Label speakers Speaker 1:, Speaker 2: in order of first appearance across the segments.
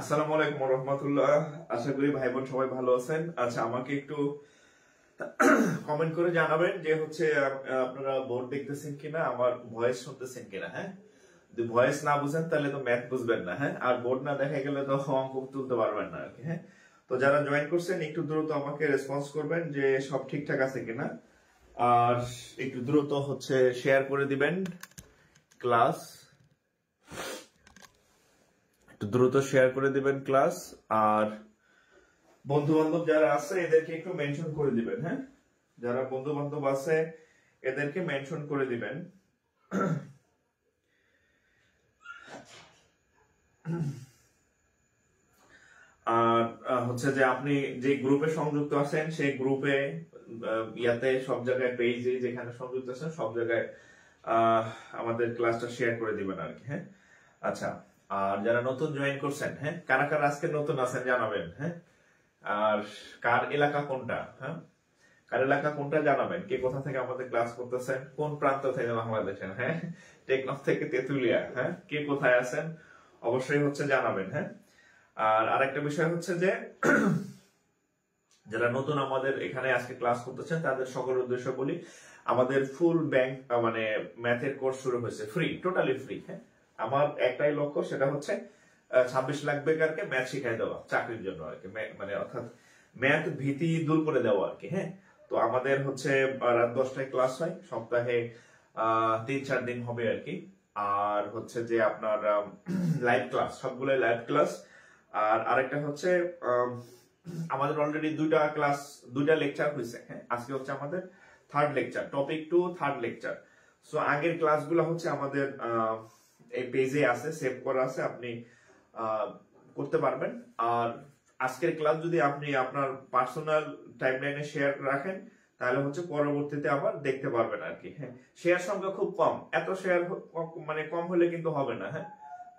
Speaker 1: আসসালামু আলাইকুম ওয়া রাহমাতুল্লাহ। আশা করি ভাই বোন সবাই ভালো আছেন। আচ্ছা, আমাকে একটু কমেন্ট করে জানাবেন যে হচ্ছে আপনারা বোর্ড দেখতেছেন কিনা, আমার ভয়েস শুনতেছেন কিনা। হ্যাঁ, যদি ভয়েস না বুঝেন তাহলে তো ম্যাথ বুঝবেন না। হ্যাঁ, আর বোর্ড না দেখা গেলে তো অঙ্ক তুলতে পারবেন না আর কি। হ্যাঁ, তো যারা জয়েন করছেন একটু দ্রুত আমাকে রেসপন্স করবেন যে সব ঠিকঠাক আছে কিনা, আর একটু দ্রুত হচ্ছে শেয়ার করে দিবেন ক্লাস, দ্রুত শেয়ার করে দিবেন ক্লাস। আর বন্ধু বান্ধব যারা আছে এদেরকে একটু মেনশন করে দিবেন। হ্যাঁ, যারা বন্ধু বান্ধব আছে এদেরকে মেনশন করে দিবেন। আর হচ্ছে যে আপনি যে গ্রুপে সংযুক্ত আছেন সেই গ্রুপে ইয়াতে সব জায়গায় পেজে যেখানে সংযুক্ত আছেন সব জায়গায় আমাদের ক্লাসটা শেয়ার করে দিবেন আর কি। হ্যাঁ, আচ্ছা, আর যারা নতুন জয়েন করছেন, হ্যাঁ, কারা কারা আজকে নতুন আছেন জানাবেন। হ্যাঁ, আর কার এলাকা কোনটা, হ্যাঁ, কার এলাকা কোনটা জানাবেন। কে কোথা থেকে আমাদের ক্লাস করতেছেন, কোন প্রান্ত থেকে বাংলাদেশের। হ্যাঁ, টেকনাফ থেকে তেতুলিয়া। হ্যাঁ, কে কোথায় আছেন অবশ্যই হচ্ছে জানাবেন। হ্যাঁ, আর আরেকটা বিষয় হচ্ছে যে যারা নতুন আমাদের এখানে আজকে ক্লাস করতেছেন তাদের সকলের উদ্দেশ্য বলি, আমাদের ফুল ব্যাংক মানে ম্যাথের কোর্স শুরু হয়েছে, ফ্রি, টোটালি ফ্রি। হ্যাঁ, আমার একটাই লক্ষ্য, সেটা হচ্ছে 26 লাখ বেকারকে ম্যাথ শিখাই দেওয়া চাকরির জন্য আর কি, মানে অর্থাৎ ম্যাথ ভীতি দূর করে দেওয়া আর কি। হ্যাঁ, তো আমাদের হচ্ছে রাত 10টায় ক্লাস হয়, সপ্তাহে 3-4 দিন হবে আর কি। আর হচ্ছে যে আপনার লাইভ ক্লাস, সবগুলোই লাইভ ক্লাস। আর আরেকটা হচ্ছে আমাদের অলরেডি দুইটা লেকচার হয়েছে। হ্যাঁ, আজকে হচ্ছে আমাদের third lecture, topic 2 third lecture. So আগের ক্লাসগুলো হচ্ছে আমাদের এই পেজে আছে, সেভ করা আছে, আপনি করতে পারবেন। আর আজকের ক্লাস যদি আপনি আপনার পার্সোনাল টাইমলাইনে শেয়ার রাখেন তাহলে হচ্ছে পরবর্তীতে আবার দেখতে পারবেন আর কি। হ্যাঁ, শেয়ার সংখ্যা খুব কম, এত শেয়ার মানে কম হলে কিন্তু হবে না। হ্যাঁ,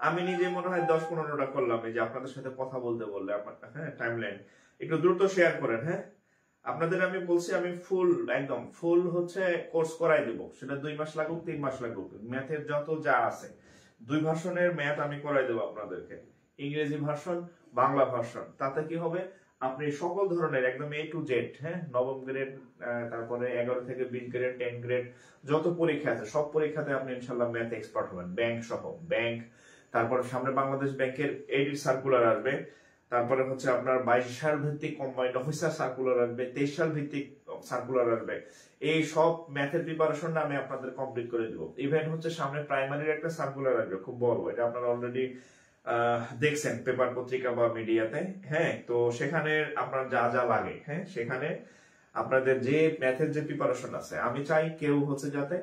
Speaker 1: আমি নিজে মনে হয় 10-15টা করলাম এই যে আপনাদের সাথে কথা বলতে বললে আমার। হ্যাঁ, টাইমলাইন একটু দ্রুত শেয়ার করেন। হ্যাঁ, আপনাদের আমি বলছি আমি একদম ফুল হচ্ছে কোর্স করাই দেব, সেটা 2 মাস লাগুক 3 মাস লাগুক, ম্যাথের যত যা আছে 2 ভার্সনের ম্যাথ আমি করাই দেবো আপনাদেরকে, ইংরেজি ভার্সন, বাংলা ভার্সন। তাতে কি হবে, আপনি সকল ধরনের একদম A to Z, হ্যাঁ, নবম গ্রেড, তারপরে 11 থেকে 20 গ্রেড, 10 গ্রেড, যত পরীক্ষা আছে সব পরীক্ষাতে আপনি ইনশাল্লাহ ম্যাথ এক্সপার্ট হবেন। ব্যাংক সহ, ব্যাংক, তারপরে সামনে বাংলাদেশ ব্যাংকের এডিট সার্কুলার আসবে, তারপরে হচ্ছে আপনার 22 সাল ভিত্তিক কম্বাইন্ড অফিসার সার্কুলার আসবে, 23 সাল ভিত্তিক সার্কুলার আসবে। এই সব ম্যাথের প্রিপারেশনটা আমি আপনাদের কমপ্লিট করে দিব। ইভেন হচ্ছে সামনে প্রাইমারির একটা সার্কুলার আসবে, খুব বড়, এটা আপনারা অলরেডি দেখছেন পেপার পত্রিকা বা মিডিয়াতে। হ্যাঁ, তো সেখানে আপনার যা যা লাগে, হ্যাঁ, সেখানে আপনাদের যে ম্যাথের যে প্রিপারেশন আছে, আমি চাই কেউ হচ্ছে যাতে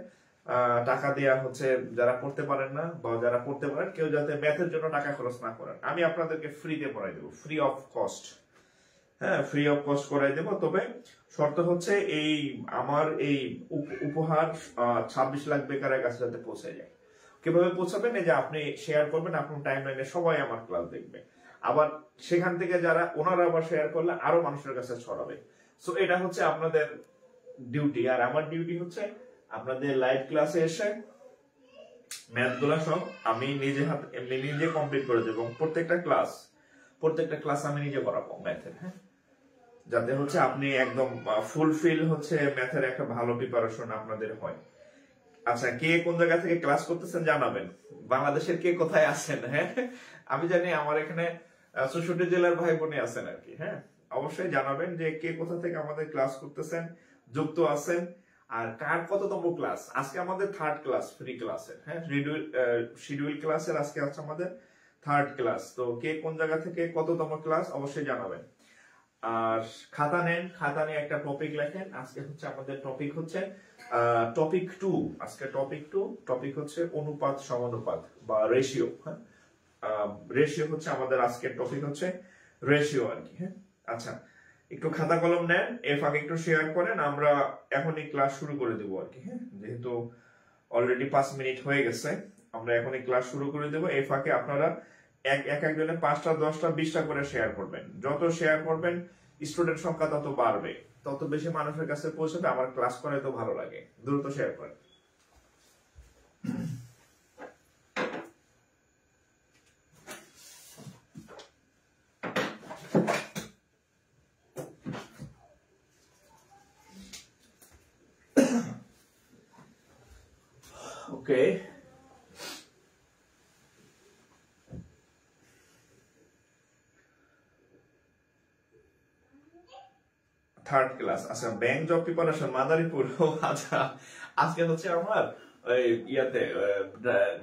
Speaker 1: টাকা দেয়া হচ্ছে যারা পড়তে পারেন না বা যারা পড়তে পারেন কেউ যাতে ম্যাথের জন্য টাকা খরচ না করেন। আমি আপনাদেরকে ফ্রিতে পড়াই দেবো, ফ্রি অফ কস্ট। হ্যাঁ, ফ্রি অফ কস্ট করাই দেবো। তবে শর্ত হচ্ছে এই আমার এই উপহার 26 লাখ বেকারের কাছে যাতে পৌঁছে যায়। কিভাবে পৌঁছাবেন, এই যে আপনি শেয়ার করবেন, আপনার টাইমলাইনে সবাই আমার ক্লাস দেখবে, আবার সেখান থেকে যারা ওনারা আবার শেয়ার করলে আরো মানুষের কাছে ছড়াবে। সো এটা হচ্ছে আপনাদের ডিউটি। আর আমার ডিউটি হচ্ছে আপনাদের লাইভ ক্লাসে এসে ম্যাথ গুলা সব আমি নিজে কমপ্লিট করে দেবো। প্রত্যেকটা ক্লাস আমি নিজে করাবো ম্যাথের। হ্যাঁ, যাতে হচ্ছে আপনি একদম ফুলফিল হচ্ছে ম্যাথের একটা ভালো প্রিপারেশন আপনাদের হয়। আচ্ছা, কে কোন জায়গা থেকে ক্লাস করতেছেন জানাবেন, বাংলাদেশের কে কোথায় আছেন। হ্যাঁ, আমি জানি আমার এখানে 64 জেলার ভাই বোনে আছেন আর কি। হ্যাঁ, অবশ্যই জানাবেন যে কে কোথা থেকে আমাদের ক্লাস করতেছেন, যুক্ত আছেন, আর কার কততম ক্লাস। আজকে আমাদের 3rd ক্লাস ফ্রি ক্লাসের। হ্যাঁ, শিডিউল ক্লাসের আজকে আছে আমাদের 3rd ক্লাস। তো কে কোন জায়গা থেকে কততম ক্লাস অবশ্যই জানাবেন। আর খাতা নেন, খাতা নিয়ে একটা টপিক লেখেন। আজকে হচ্ছে আমাদের টপিক হচ্ছে টপিক 2। আজকে টপিক হচ্ছে অনুপাত সমানুপাত বা রেশিও। হ্যাঁ, রেশিও হচ্ছে আমাদের আজকের টপিক হচ্ছে রেশিও আর কি। হ্যাঁ, আচ্ছা, একটু খাতা কলম নেন, এর ফাঁকে একটু শেয়ার করেন, আমরা এখনই ক্লাস শুরু করে দেবো আর কি। হ্যাঁ, যেহেতু অলরেডি 5 মিনিট হয়ে গেছে, আমরা এখনই ক্লাস শুরু করে দেবো। এই ফাঁকে আপনারা একজনে 5টা 10টা 20টা করে শেয়ার করবেন। যত শেয়ার করবেন স্টুডেন্ট সংখ্যা তত বাড়বে, তত বেশি মানুষের কাছে পৌঁছাবে। আমার ক্লাস করে তো ভালো লাগে, দ্রুত শেয়ার করেন। ওকে, থার্ড ক্লাস। আচ্ছা, ব্যাংক জব প্রিপারেশন মাদারীপুর। আচ্ছা, আজকে হচ্ছে আমার ওই ইয়াতে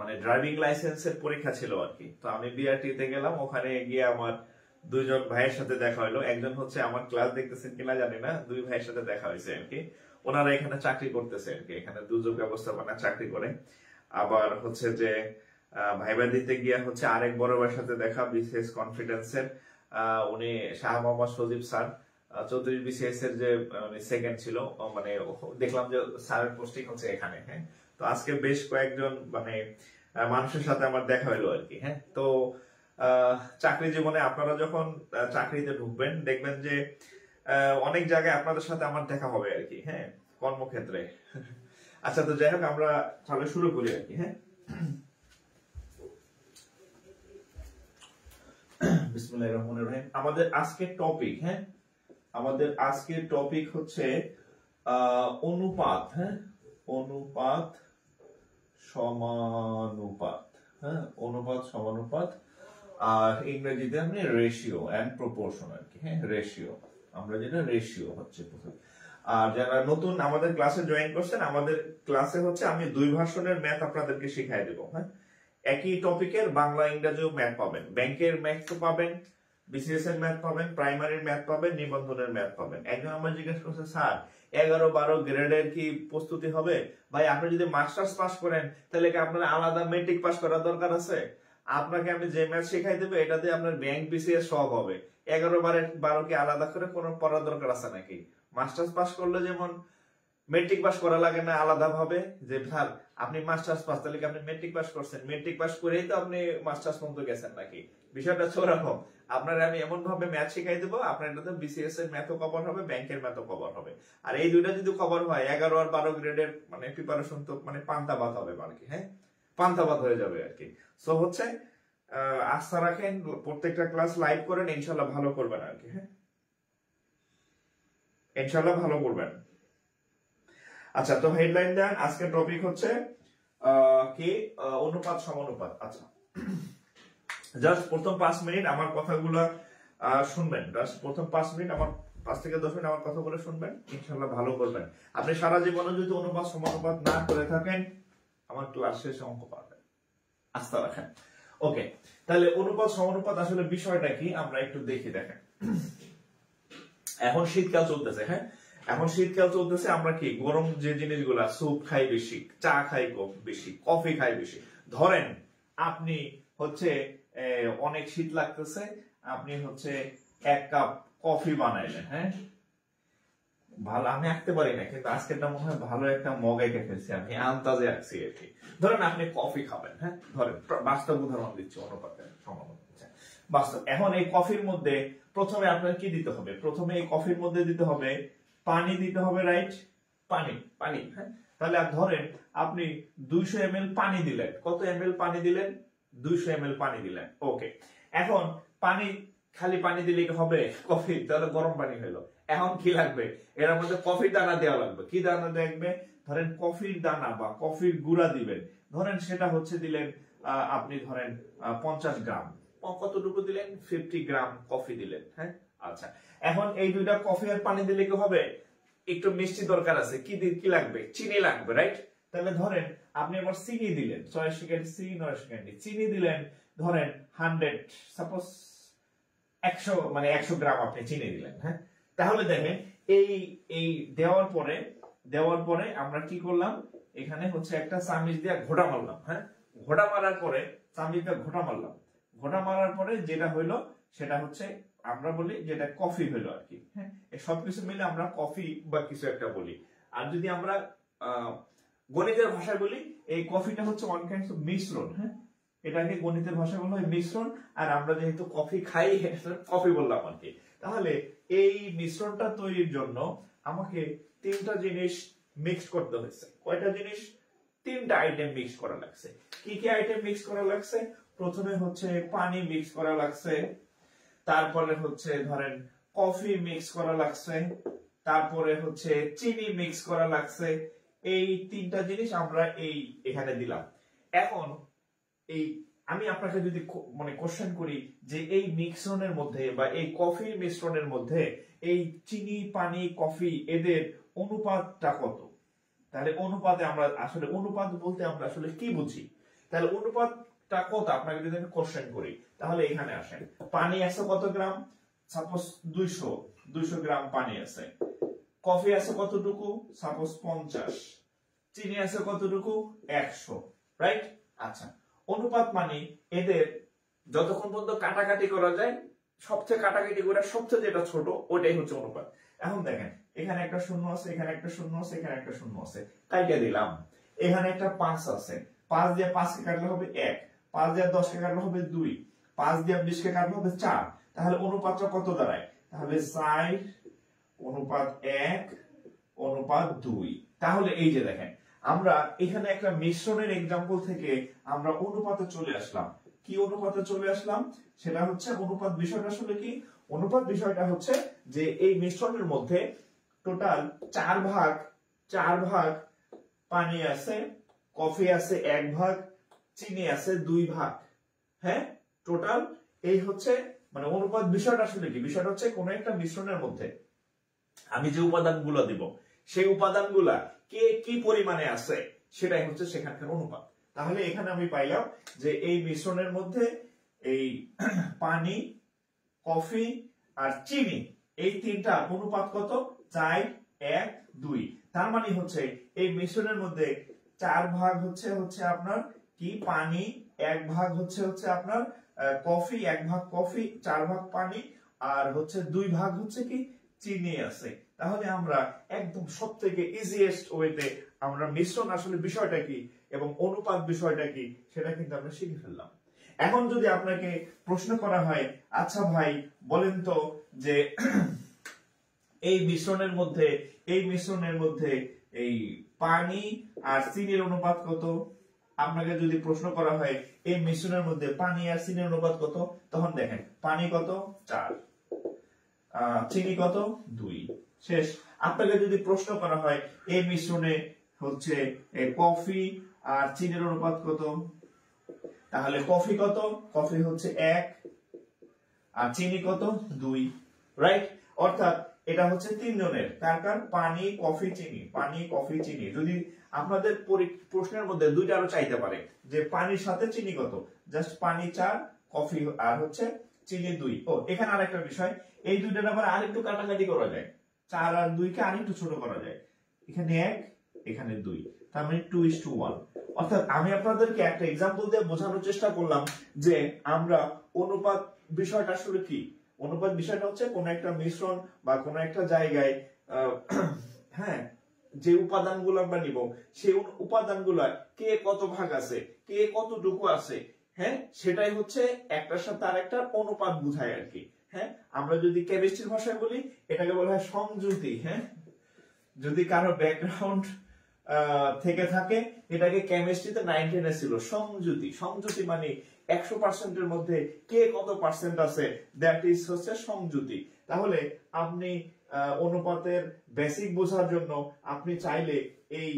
Speaker 1: মানে ড্রাইভিং লাইসেন্সের পরীক্ষা ছিল আর কি। তো আমি বিআরটিতে গেলাম, ওখানে গিয়ে আমার 2জন ভাইয়ের সাথে দেখা হলো। একজন হচ্ছে আমার ক্লাস দেখতেছেন কিনা জানি না, 2 ভাইয়ের সাথে দেখা হয়েছে আর কি। ওনারা এখানে চাকরি করতেছে আর কি, এখানে দুর্যোগ ব্যবস্থাপনা চাকরি করে। আবার হচ্ছে যে ভাইবা দিতে গিয়ে হচ্ছে আরেক বড় ভাইয়ের সাথে দেখা, বিসিএস কনফিডেন্সের উনি শাহ মোহাম্মদ সজীব স্যার, 34 বিসিএস এর যে সেকেন্ড ছিল, মানে দেখলাম যে স্যারের পোস্টিং হচ্ছে এখানে। হ্যাঁ, তো আজকে বেশ কয়েকজন মানে মানুষের সাথে আমার দেখা হলো আর কি। হ্যাঁ, তো চাকরি জীবনে আপনারা যখন চাকরিতে ঢুকবেন দেখবেন যে অনেক জায়গায় আপনাদের সাথে আমার দেখা হবে আর কি। হ্যাঁ, কর্মক্ষেত্রে। আচ্ছা, তো যাই হোক, আমরা তাহলে শুরু করি আর কি। হ্যাঁ, বিসমিল্লাহির রহমানির রহিম। আমাদের আজকের টপিক, হ্যাঁ, আমাদের আজকের টপিক হচ্ছে অনুপাত। হ্যাঁ, অনুপাত সমানুপাত। হ্যাঁ, অনুপাত সমানুপাত, আর ইংরেজিতে আপনি রেশিও এন্ড প্রপোর্শন আর কি। হ্যাঁ, রেশিও, আমরা যেটা রেশিও হচ্ছে প্রথম। আর যারা নতুন আমাদের ক্লাসে জয়েন করছেন, আমাদের ক্লাসে হচ্ছে আমি 2 ভার্সনের ম্যাথ আপনাদেরকে শিখাই দেবো। হ্যাঁ, একই টপিকের বাংলা ইংরেজিও ম্যাথ পাবেন, ব্যাংকের ম্যাথ তো পাবেন, বিসিএস এর ম্যাথ পাবেন, প্রাইমারির ম্যাথ পাবেন, নিবন্ধনের ম্যাথ পাবেন। একজন আমার জিজ্ঞেস করছে, স্যার 11-12 গ্রেডের কি প্রস্তুতি হবে? ভাই, আপনি যদি মাস্টার্স পাস করেন তাহলে কি আপনার আলাদা মেট্রিক পাস করার দরকার আছে? আপনাকে আমি যে ম্যাথ শেখাই দেবো এটাতে আপনার ব্যাংক বিসিএস সব হবে। 11-12 কি আলাদা করে কোনো পড়ার দরকার আছে নাকি? মাস্টার্স পাস করলে যেমন মেট্রিক পাস করা লাগে না আলাদা ভাবে, যে স্যার আপনি মাস্টার্স পাস, তাহলে কি আপনি মেট্রিক পাস করছেন? মেট্রিক পাস করেই তো আপনি মাস্টার্স পর্যন্ত গেছেন নাকি? বিষয়টা হচ্ছে ওরকম। আপনার আমি এমন ভাবে ম্যাথ শিখাই দেবো, আপনার এটাতে বিসিএস এর ম্যাথও কভার হবে, ব্যাংকের ম্যাথও কভার হবে। আর এই দুইটা যদি কভার হয়, 11 আর 12 গ্রেডের মানে প্রিপারেশন তো মানে পান্তাবাদ হবে আর কি। হ্যাঁ, পান্তাবাদ হয়ে যাবে আর কি। সো হচ্ছে আস্থা রাখেন, প্রত্যেকটা ক্লাস লাইভ করেন, ইনশাল্লাহ ভালো করবেন আর কি। হ্যাঁ, ইনশাল্লাহ ভালো করবেন। আচ্ছা, তো হেডলাইন দেন। আজকের টপিক হচ্ছে কি অনুপাত সমানুপাত। আচ্ছা, জাস্ট প্রথম 5 মিনিট আমার কথাগুলো শুনবেন। জাস্ট প্রথম 5 মিনিট আমার 5 থেকে 10 মিনিট আমার কথাগুলো শুনবেন, ইনশাআল্লাহ ভালো করবেন। আপনি সারা জীবনে যদি অনুপাত সমানুপাত না করে থাকেন, আমার ক্লাস শেষে অঙ্ক পাবেন, আস্থা রাখেন। ওকে, তাহলে অনুপাত সমানুপাত আসলে বিষয়টা কি আমরা একটু দেখি। দেখেন, এখন শীতকাল চলতেছে। হ্যাঁ, এখন শীতকাল চলতেছে, আমরা কি গরম যে জিনিসগুলা, স্যুপ খাই বেশি, চা খাই বেশি, কফি খাই বেশি। ধরেন আপনি হচ্ছে অনেক শীত লাগতেছে, আপনি হচ্ছে 1 কাপ কফি বানাইলেন। হ্যাঁ, ভালো, আমি আঁকতে পারি না, কিন্তু আজকেরটা মনে হয় ভালো একটা মগ এঁকে ফেলছি, আমি আন্দাজে আঁকছি আর কি। ধরেন আপনি কফি খাবেন। হ্যাঁ, ধরেন বাস্তব উদাহরণ দিচ্ছি, অনুপাতের সমানুপাত বাস্তব। এখন এই কফির মধ্যে প্রথমে আপনার কি দিতে হবে? প্রথমে এই কফির মধ্যে দিতে হবে পানি, দিতে হবে, রাইট? পানি, পানি। হ্যাঁ, তাহলে ধরেন আপনি 200 ml পানি দিলেন। কত ml পানি দিলেন? 200 ml পানি দিলেন। ওকে, এখন পানি খালি পানি দিলে হবে কফি, তাহলে গরম পানি হলো। এখন কি লাগবে, এর মধ্যে কফির দানা দেওয়া লাগবে। কি দানা দেখবে, ধরেন কফির দানা বা কফির গুঁড়া দিবেন, ধরেন সেটা হচ্ছে দিলেন আপনি ধরেন 50 গ্রাম, কতটুকু দিলেন, 50 গ্রাম কফি দিলেন। হ্যাঁ, আচ্ছা, এখন এই দুইটা কফি আর পানি দিলে কি হবে, একটু মিষ্টি দরকার আছে, কি লাগবে, চিনি লাগবে, রাইট? তাহলে ধরেন আপনি আবার চিনি দিলেন, 6 সেকেন্ড সি 9 সেকেন্ড চিনি দিলেন, ধরেন 100 সাপোজ 100 মানে 100 গ্রাম আপনি চিনি দিলেন। হ্যাঁ, তাহলে দেখেন এই এই দেওয়ার পরে আমরা কি করলাম, এখানে হচ্ছে একটা চামিচ দিয়ে ঘোটা মারলাম। হ্যাঁ, ঘোটা মারার পরে চামিচ দিয়ে ঘোটা মারলাম, ঘোটা মারার পরে যেটা হইলো সেটা হচ্ছে আমরা বলি যেটা কফি হইলো আর কি। হ্যাঁ, এই সবকিছু মিলে আমরা কফি বা কিছু একটা বলি। আর যদি আমরা গণিতের ভাষায় বলি, এই কফিটা হচ্ছে ওয়ান কাইন্ড অফ মিশ্রণ। হ্যাঁ, এটাকে গণিতের ভাষায় বলা হয় মিশ্রণ, আর আমরা যেহেতু কফি খাই কফি বললাম আর কি। তাহলে এই মিশ্রণটা তৈরির জন্য আমাকে 3টা জিনিস মিক্স করতে হয়েছে। কয়টা জিনিস, 3টা আইটেম মিক্স করা লাগছে। কি কি আইটেম মিক্স করা লাগছে, প্রথমে হচ্ছে পানি মিক্স করা লাগছে, তারপরে হচ্ছে ধরেন কফি মিক্স করা লাগছে, তারপরে হচ্ছে চিনি মিক্স করা লাগছে। এই 3টা জিনিস আমরা এখানে দিলাম। এখন এই আমি আপনাকে যদি মানে কোশ্চেন করি যে এই মিশ্রণের মধ্যে বা এই কফির মিশ্রণের মধ্যে এই চিনি, পানি, কফি এদের অনুপাতটা কত, তাহলে অনুপাতে আমরা আসলে অনুপাত বলতে আমরা আসলে কি বুঝি, তাহলে অনুপাতটা কত আপনাকে যদি আমি কোশ্চেন করি, তাহলে এখানে আসেন, পানি আছে কত গ্রাম, সাপোজ 200 গ্রাম পানি আছে, কফি আছে কতটুকু, সাপোজ 50, চিনি আছে কতটুকু, 100, রাইট? আচ্ছা, অনুপাত মানে এদের যতক্ষণ পর্যন্ত কাটাকাটি করা যায়, সবচেয়ে কাটাকাটি করে সবচেয়ে যেটা ছোট ওইটাই হচ্ছে অনুপাত। এখন দেখেন এখানে একটা শূন্য আছে, এখানে একটা শূন্য আছে, এখানে একটা শূন্য আছে, কাইটা দিলাম। এখানে একটা 5 আছে, 5 দিয়ে 5 কে কাটলে হবে 1, 5 দিয়ে 10 কে কাটলে হবে 2, 5 দিয়ে 20 কে কাটলে হবে 4। তাহলে অনুপাতটা কত দাঁড়ায়, তাহলে 4 অনুপাত 1 অনুপাত 2। তাহলে এই যে দেখেন আমরা এখানে একটা মিশ্রণের এক্সাম্পল থেকে আমরা অনুপাতে চলে আসলাম। কি অনুপাতে চলে আসলাম, সেটা হচ্ছে অনুপাত বিষয়টা আসলে কি, অনুপাত বিষয়টা হচ্ছে যে এই মিশ্রণের মধ্যে টোটাল 4 ভাগ পানি আছে, কফি আছে 1 ভাগ, চিনি আছে 2 ভাগ। হ্যাঁ, টোটাল এই হচ্ছে মানে অনুপাত বিষয়টা আসলে কি, বিষয়টা হচ্ছে কোন একটা মিশ্রণের মধ্যে আমি যে উপাদানগুলো দিব সেই উপাদানগুলা কে কি পরিমাণে আছে সেটাই হচ্ছে সেখানকার অনুপাত। তাহলে এখানে আমি পাইলাম যে এই মিশ্রণের মধ্যে এই পানি, কফি আর চিনি এই 3টা অনুপাত কত, 4 1 2। তার মানে হচ্ছে এই মিশ্রণের মধ্যে 4 ভাগ হচ্ছে আপনার কি পানি, 1 ভাগ হচ্ছে আপনার কফি, 1 ভাগ কফি, 4 ভাগ পানি, আর হচ্ছে 2 ভাগ হচ্ছে কি চিনি আছে। তাহলে আমরা একদম সবথেকে ইজিয়েস্ট ওয়েতে আমরা মিশ্রণ আসলে বিষয়টা কি এবং অনুপাত বিষয়টা কি সেটা কিন্তু আমরা শিখে ফেললাম। এখন যদি আপনাকে প্রশ্ন করা হয়, আচ্ছা ভাই বলেন তো যে এই মিশ্রণের মধ্যে এই পানি আর চিনির অনুপাত কত, আপনাকে যদি প্রশ্ন করা হয় এই মিশ্রণের মধ্যে পানি আর চিনির অনুপাত কত, তখন দেখেন পানি কত 4, চিনি কত 2, শেষ। আপনাকে যদি প্রশ্ন করা হয় এই মিশ্রণে হচ্ছে কফি আর চিনির অনুপাত কত, তাহলে কফি কত, কফি হচ্ছে 1 আর চিনি কত 2, রাইট? অর্থাৎ এটা হচ্ছে 3 জনের, কার পানি, কফি, চিনি, পানি, কফি, চিনি। যদি আপনাদের প্রশ্নের মধ্যে দুইটা আরো চাইতে পারে যে পানির সাথে চিনি কত, জাস্ট পানি 4, কফি আর হচ্ছে চিনি 2। ও এখানে আরেকটা বিষয়, এই দুইটার আবার আরেকটু কাটাকাটি করা যায়, 4 আর 2 কে আরেকটু ছোট করা যায়, এখানে 1 এখানে 2, তার মানে 2:1। অর্থাৎ আমি আপনাদেরকে একটা এক্সাম্পল দিয়ে বোঝানোর চেষ্টা করলাম যে আমরা অনুপাত বিষয়টা আসলে কি। অনুপাত বিষয়টা হচ্ছে কোন একটা মিশ্রণ বা কোন একটা জায়গায় হ্যাঁ যে উপাদানগুলো আমরা নিব সেই উপাদানগুলো কে কত ভাগ আছে, কে কতটুকু আছে, হ্যাঁ সেটাই হচ্ছে একটার সাথে আরেকটার অনুপাত বোঝায় আর কি। হ্যাঁ, আমরা যদি কেমিস্ট্রির ভাষায় বলি এটাকে বলা হয় সংযুতি। হ্যাঁ, যদি কারো ব্যাকগ্রাউন্ড থেকে থাকে, এটাকে কেমিস্ট্রিতে 9-10 ছিল সংযুতি। সংযুতি মানে 100%-এর মধ্যে কে কত পার্সেন্ট আছে, দ্যাট ইজ হচ্ছে সংযুতি। তাহলে আপনি অনুপাতের বেসিক বোঝার জন্য আপনি চাইলে এই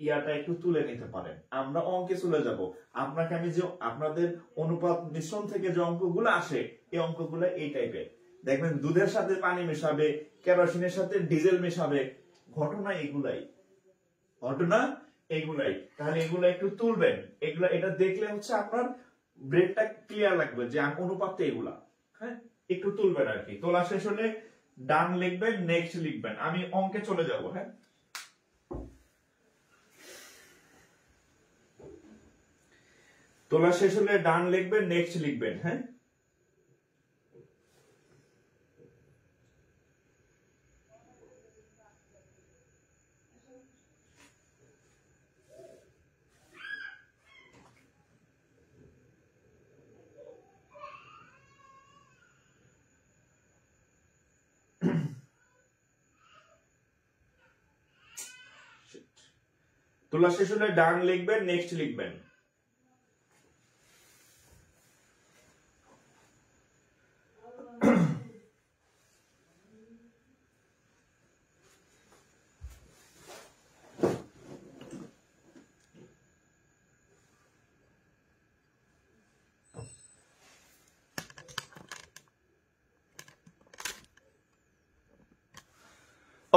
Speaker 1: ইয়াটা একটু তুলে নিতে পারেন। আমরা অঙ্কে চলে যাব। আপনাকে আমি যে আপনাদের অনুপাত মিশ্রণ থেকে যে অঙ্কগুলো আসে, এই অঙ্কগুলো এই টাইপের দেখবেন, দুধের সাথে পানি মেশাবে, কেরোসিনের সাথে ডিজেল মেশাবে, ঘটনা এগুলাই, ঘটনা এগুলাই। তাহলে এগুলো একটু তুলবেন, এগুলা এটা দেখলে হচ্ছে আপনার ব্রেনটা ক্লিয়ার লাগবে যে অনুপাতটা এগুলা। হ্যাঁ, একটু তুলবেন আর কি। তোলা শেষ হলে ডান লিখবেন, নেক্সট লিখবেন। আমি অঙ্কে চলে যাব। হ্যাঁ, তোলা শেষ হলে ডান লিখবেন, নেক্সট লিখবেন। হ্যাঁ, তোলা শেষ হলে ডান লিখবেন, নেক্সট লিখবেন।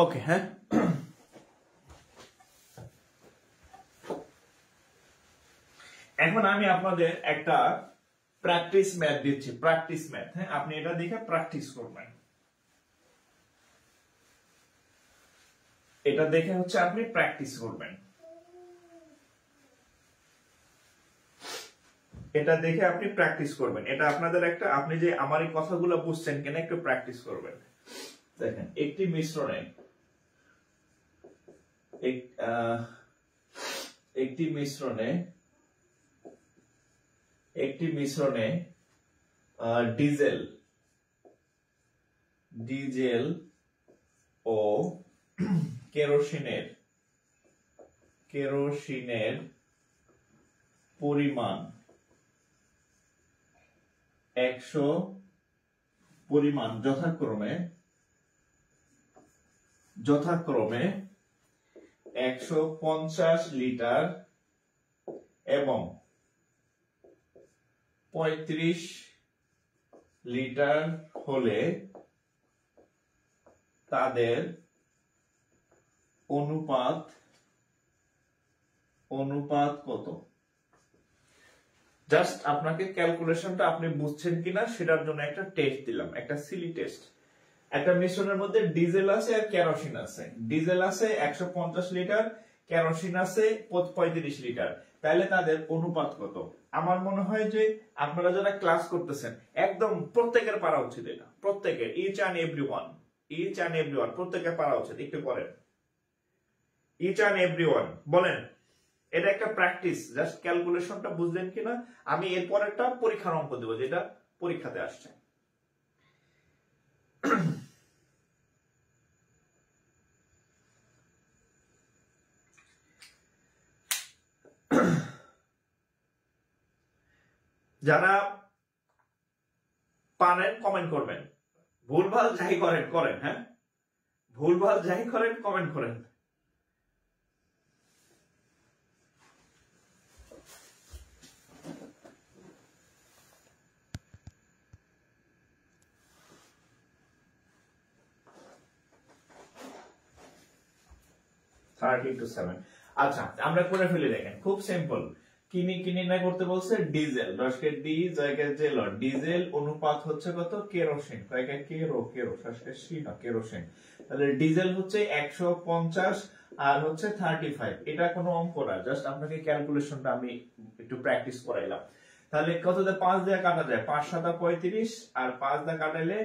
Speaker 1: ওকে, হ্যাঁ, এখন আমি আপনাদের একটা প্র্যাকটিস ম্যাথ দিচ্ছি, প্র্যাকটিস ম্যাথ। হ্যাঁ, আপনি এটা দেখে প্র্যাকটিস করবেন। এটা দেখে হচ্ছে আপনি প্র্যাকটিস করবেন, এটা দেখে আপনি প্র্যাকটিস করবেন। এটা আপনাদের একটা, আপনি যে আমার এই কথাগুলো বুঝছেন কেন, একটু প্র্যাকটিস করবেন। দেখেন, একটি মিশ্রণে একটি মিশ্রণে ডিজেল ও কেরোসিনের পরিমাণ 100 পরিমাণ যথাক্রমে 150 লিটার এবং 35 লিটার হলে তাদের অনুপাত কত? জাস্ট আপনাকে ক্যালকুলেশনটা আপনি বুঝছেন কিনা সেটার জন্য একটা টেস্ট দিলাম, একটা সিলি টেস্ট। একটা মিশ্রণের মধ্যে ডিজেল আছে আর কেরোসিন আছে। ডিজেল আছে 150 লিটার, কেরোসিন আছে 35 লিটার, তাহলে তাদের অনুপাত কত? আমার মনে হয় যে আপনারা যারা ক্লাস করতেছেন একদম প্রত্যেকের পারা উচিত, এটা প্রত্যেকের, ইচ অ্যান্ড এভরিওয়ান প্রত্যেকের পারা উচিত। একটু করেন, ইচ অ্যান্ড এভরিওয়ান বলেন। এটা একটা প্র্যাকটিস, জাস্ট ক্যালকুলেশনটা বুঝলেন কিনা। আমি এরপর একটা পরীক্ষার অঙ্ক দেবো যেটা পরীক্ষাতে আসছে। যারা পারেন কমেন্ট করবেন, ভুলভাল যাই করেন। হ্যাঁ, ভুলভাল যাই করেন কমেন্ট করেন। আচ্ছা, আমরা করে ফেলি। দেখেন, খুব সিম্পল। কিনি না করতে বলছে ডিজেল, দশকে ডি জায়গায় জেল, ডিজেল অনুপাত হচ্ছে কত? Kerosene, kerosene. তাহলে ডিজেল হচ্ছে 150 আর হচ্ছে 35। এটা কোনো অঙ্ক না, জাস্ট আপনাকে ক্যালকুলেশনটা আমি একটু প্র্যাকটিস করাইলাম। তাহলে কত দিয়ে 5 দিয়ে কাটা যায়? 5 7 35 আর 5 দিয়ে কাটাইলে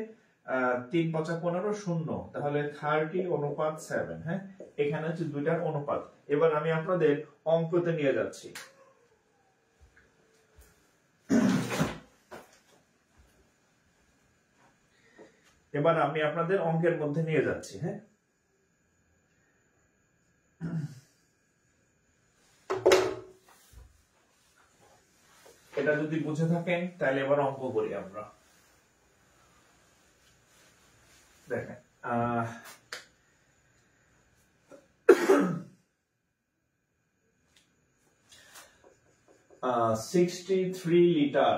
Speaker 1: 3 5 15 0, তাহলে 30 অনুপাত 7। হ্যাঁ, এখানে হচ্ছে দুইটার অনুপাত। এবার আমি আপনাদের অঙ্কতে নিয়ে যাচ্ছি। এবার আমি আপনাদের অঙ্কের মধ্যে নিয়ে যাচ্ছি। হ্যাঁ, এটা যদি যদি বুঝে থাকেন তাহলে এবার অঙ্ক করি আমরা। দেখেন 63 লিটার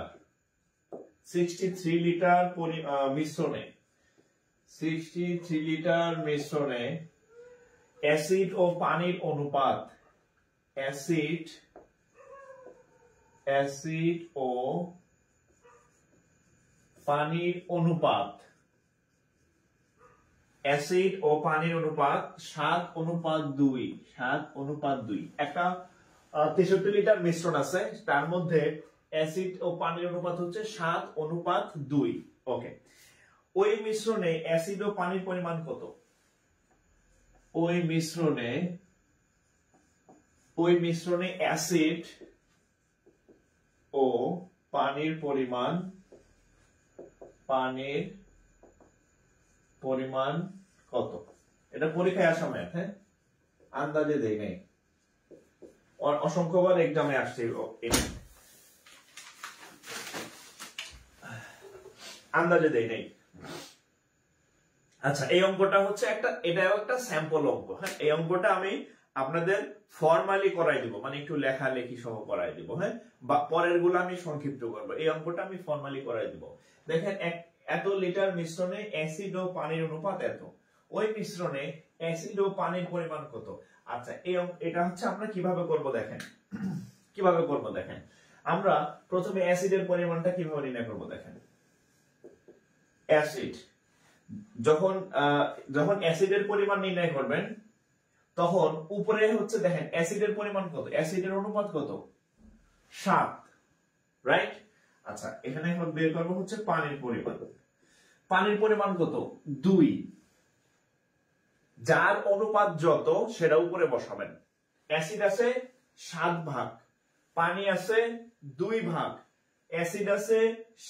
Speaker 1: মিশ্রণে 63 লিটার মিশ্রণে অ্যাসিড ও পানির অনুপাত অ্যাসিড ও পানির অনুপাত 7:2 একটা 63 লিটার মিশ্রণ আছে, তার মধ্যে অ্যাসিড ও পানির অনুপাত হচ্ছে 7:2। ওকে, ওই মিশ্রণে অ্যাসিড ও পানির পরিমাণ কত? ওই মিশ্রণে অ্যাসিড ও পানির পরিমাণ কত? এটা পরীক্ষায় আসা ম্যাথ, হ্যাঁ, আন্দাজে দেই নাই, অসংখ্যবার এক্সামে আসছে, আন্দাজে দেই নাই। আচ্ছা, এই অঙ্কটা হচ্ছে এটাও একটা স্যাম্পল অঙ্ক, হ্যাঁ। এই অঙ্কটা আমি আপনাদের ফর্মালি করাই দিব, মানে একটু লেখালেখি সহ করাই দিব, হ্যাঁ, বা পরের গুলো আমি সংক্ষিপ্ত করব। এই অঙ্কটা আমি ফর্মালি করাই দিব। দেখেন, এত লিটার মিশ্রণে অ্যাসিড ও পানির অনুপাত এত, ওই মিশ্রণে অ্যাসিড ও পানির পরিমাণ কত? আচ্ছা, এটা হচ্ছে আমরা কিভাবে করব দেখেন, আমরা প্রথমে অ্যাসিডের পরিমাণটা কিভাবে নির্ণয় করব দেখেন। অ্যাসিড যখন অ্যাসিডের পরিমাণ নির্ণয় করবেন, তখন উপরে হচ্ছে দেখেন অ্যাসিডের পরিমাণ কত, অ্যাসিডের অনুপাত কত? 7, রাইট? আচ্ছা, এখানে বের করব হচ্ছে পানির পরিমাণ কত? 2। যার অনুপাত যত সেটা উপরে বসাবেন। অ্যাসিড আছে 7 ভাগ, পানি আছে 2 ভাগ, অ্যাসিড আছে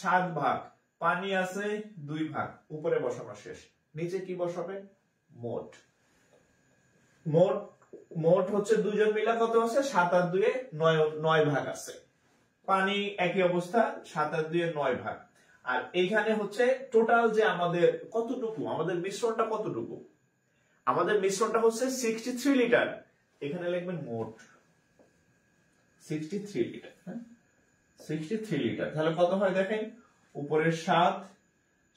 Speaker 1: 7 ভাগ, পানি আছে 2 ভাগ, উপরে বসানো শেষ। নিচে কি বসাবেন? মোট হচ্ছে দুজন মিলা কত আছে? 7 আর 2 9 ভাগ আছে। পানি একই অবস্থা, 7 আর 2 9 ভাগ। আর এইখানে হচ্ছে টোটাল যে আমাদের কতটুকু, আমাদের মিশ্রণটা কতটুকু? আমাদের মিশ্রণটা হচ্ছে 63 লিটার। এখানে লিখবেন মোট 63 লিটার, হ্যাঁ, 63 লিটার। তাহলে কত হয় দেখেন, উপরে 7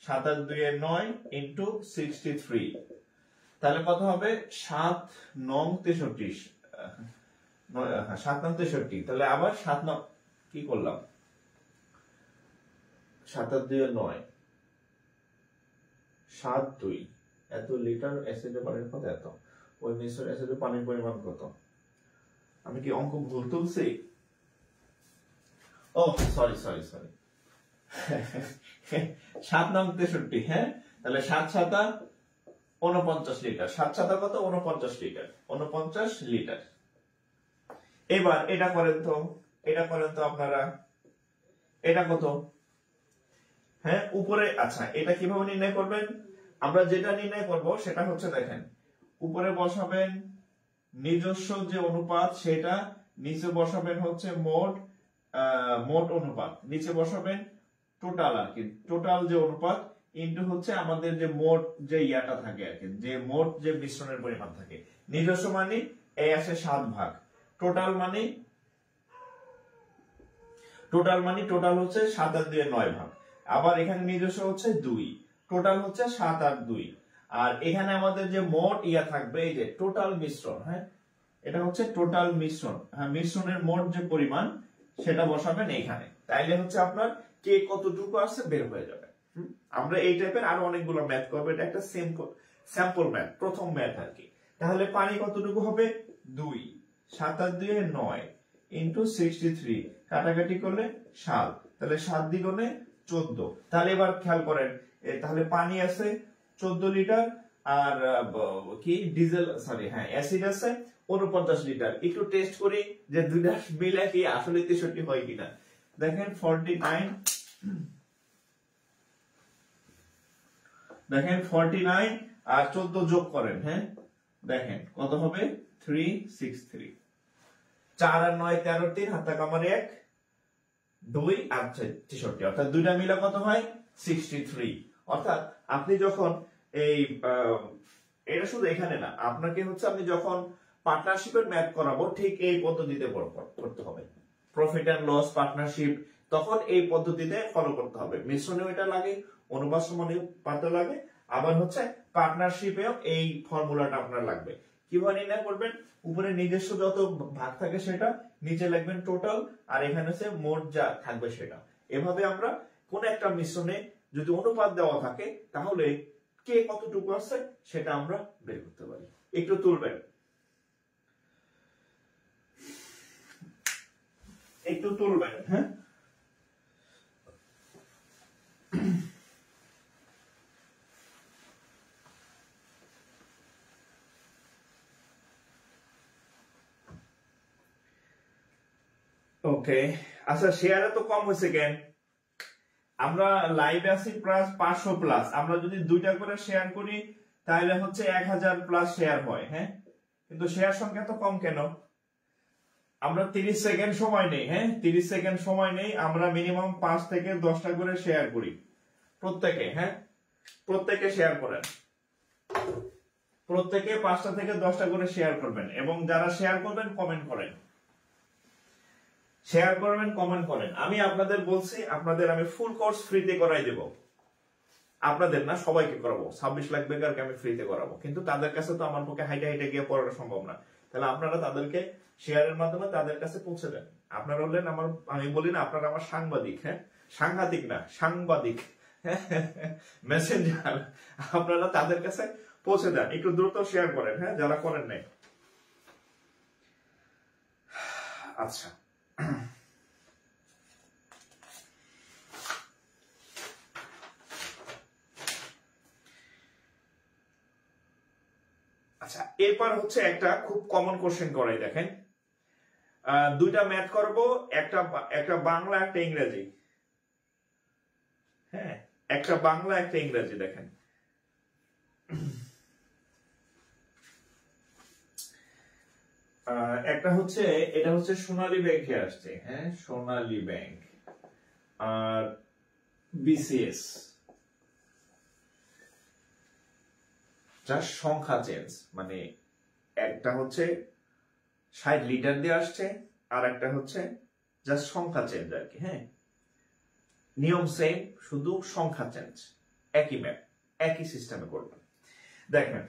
Speaker 1: আর 2 9 ইনটু 63, তাহলে কত হবে? 7 9 63, 7 9 63। তাহলে আবার 7 9 কি করলাম, 7 আর 2 9, 7 2, এত লিটার অ্যাসিডের পানির কত? এত। ওই মিশ্রণ অ্যাসিডের পানির পরিমাণ কত? আমি কি অঙ্ক ভুল তুলছি? ও সরি 7 9 63, হ্যাঁ। তাহলে 7 7 49 লিটার, 7 7 কত? 49 লিটার, 49 লিটার। এবার এটা করেন তো আপনারা, এটা কত? হ্যাঁ, উপরে। আচ্ছা, এটা কিভাবে নির্ণয় করবেন? আমরা যেটা নির্ণয় করব সেটা হচ্ছে দেখেন, উপরে বসাবেন নিজস্ব যে অনুপাত সেটা, নিচে বসাবেন হচ্ছে মোট অনুপাত, নিচে বসাবেন টোটাল আর কি, টোটাল যে অনুপাত ইনটু হচ্ছে আমাদের যে মোট যে ইয়াটা থাকে আর কি, যে মোট যে মিশ্রণের পরিমাণ থাকে। নিজস্ব মানে এই আসে 7 ভাগ, টোটাল হচ্ছে 7 আর 2 9 ভাগ। আবার এখানে নিজস্ব হচ্ছে 2, টোটাল হচ্ছে 7 আর 2। আর এখানে আমাদের যে মোট ইয়া থাকবে, এই যে টোটাল মিশ্রণ, হ্যাঁ, এটা হচ্ছে টোটাল মিশ্রণ, হ্যাঁ, মিশ্রণের মোট যে পরিমাণ সেটা বসাবেন এইখানে। তাইলে হচ্ছে আপনার কে কতটুকু আছে বের হয়ে যাবে। আমরা এই টাইপের আরো অনেকগুলো ম্যাথ করবো, এটা একটা স্যাম্পল ম্যাথ, প্রথম ম্যাথ আর কি। তাহলে পানি কতটুকু হবে? 2, 7 আর 2 9 ইনটু 63, কাটাকাটি করলে 7, তাহলে 7 দ্বিগুণে 14। তাহলে এবার খেয়াল করেন, তাহলে পানি আছে 14 লিটার, আর কি অ্যাসিড আছে 49 লিটার। একটু টেস্ট করি যে দুইটা মিলে কি আসলে 63 হয় কিনা। দেখেন 49, আর 14 যোগ করেন, হ্যাঁ, দেখেন কত হবে? 363। 4 আর 9 13, 3 হাতে কামার 1, 2 আর 63, অর্থাৎ দুইটা মিলে কত হয় 63। অর্থাৎ আপনি যখন এই এটা শুধু এখানে না, আপনাকে হচ্ছে আমি যখন পার্টনারশিপের ম্যাথ করাবো ঠিক এই পদ্ধতিতে করতে হবে। প্রফিট এন্ড লস পার্টনারশিপ তখন এই পদ্ধতিতে ফলো করতে হবে। মিশ্রণেও এটা লাগে, অনুপাত সমানুপাতে লাগে, আবার হচ্ছে পার্টনারশিপেও এই ফর্মুলাটা আপনার লাগবে। কিভাবে নির্ণয় করবেন? উপরে নিজস্ব যত ভাগ থাকে সেটা, নিচে লিখবেন টোটাল, আর এখানে হচ্ছে মোট যা থাকবে সেটা। এভাবে আমরা কোন একটা মিশ্রণে যদি অনুপাত দেওয়া থাকে তাহলে কে কতটুকু আছে সেটা আমরা বের করতে পারি। একটু তুলবেন, একটু তুলবেন। হ্যাঁ, ওকে। আচ্ছা, শেয়ারে তো কম হয়েছে কেন? আমরা লাইভে আছি প্লাস 500 প্লাস, আমরা যদি দুইটা করে শেয়ার করি তাহলে হচ্ছে 1000 প্লাস শেয়ার হয়। হ্যাঁ, কিন্তু শেয়ার সংখ্যা তো কম কেন? আমরা 30 সেকেন্ড সময় নেই। হ্যাঁ, 30 সেকেন্ড সময় নেই, আমরা মিনিমাম 5 থেকে 10টা করে শেয়ার করি প্রত্যেকে। হ্যাঁ, প্রত্যেকে শেয়ার করেন, প্রত্যেকে 5টা থেকে 10টা করে শেয়ার করবেন, এবং যারা শেয়ার করবেন কমেন্ট করেন, শেয়ার করবেন, কমেন্ট করেন। আমি আপনাদের বলছি, আপনাদের আমি ফুল কোর্স ফ্রিতে করাই দেব। আপনাদের না, সবাইকে করাবো। 26 লাখ বেকারকে আমি ফ্রিতে করাবো, কিন্তু তাদের কাছে তো আমার পক্ষে হাইটে হাইটে গিয়ে পড়ানো সম্ভব না। তাহলে আপনারা তাদেরকে শেয়ারের মাধ্যমে তাদের কাছে পৌঁছে দেন। আপনারা হলেন আমার, আমি বলি না আপনারা আমার সাংবাদিক। হ্যাঁ, সাংঘাতিক না, সাংবাদিক, মেসেঞ্জার। আপনারা তাদের কাছে পৌঁছে দেন, একটু দ্রুত শেয়ার করেন। হ্যাঁ, যারা করেন নাই। আচ্ছা, আচ্ছা, এরপর হচ্ছে একটা খুব কমন কোশ্চেন করাই, দেখেন। দুইটা ম্যাথ করব, একটা বাংলা একটা ইংরেজি। হ্যাঁ, একটা বাংলা একটা ইংরেজি। দেখেন, একটা হচ্ছে, এটা হচ্ছে সোনালী ব্যাংকে আসছে। হ্যাঁ, সোনালী ব্যাংক আর বিসিএস, জাস্ট সংখ্যা চেঞ্জ, মানে একটা হচ্ছে 60 লিটার দিয়ে আসছে, আর একটা হচ্ছে জাস্ট সংখ্যা চেঞ্জ আর কি। হ্যাঁ, নিয়ম সেম, শুধু সংখ্যা চেঞ্জ। একই ম্যাপ, একই সিস্টেমে করবেন। দেখেন,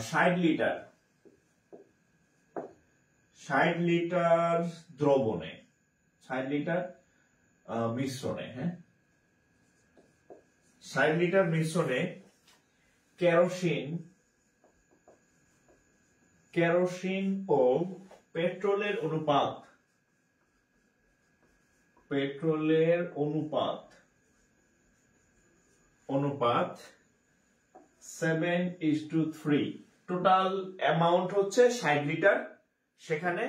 Speaker 1: 60 লিটার, 60 লিটার দ্রবণে, 60 লিটার মিশ্রণে, হ্যাঁ, 60 লিটার মিশ্রণে কেরোসিন ও পেট্রোলের অনুপাত, পেট্রোলের অনুপাত 7:3। টোটাল অ্যামাউন্ট হচ্ছে 60 লিটার, সেখানে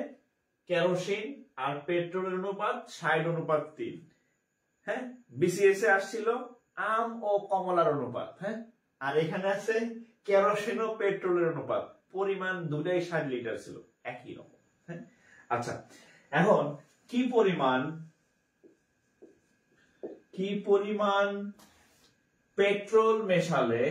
Speaker 1: কেরোসিন আর পেট্রোলের অনুপাত 60:3। হ্যাঁ, বিসিএস এ আসছিল আম ও কমলার অনুপাত। হ্যাঁ, আর এখানে আছে কেরোসিন ও পেট্রোলের অনুপাত, পরিমাণ দুটাই 60 লিটার ছিল, একই রকম। হ্যাঁ, আচ্ছা, এখন কি পরিমাণ পেট্রোল মেশালে,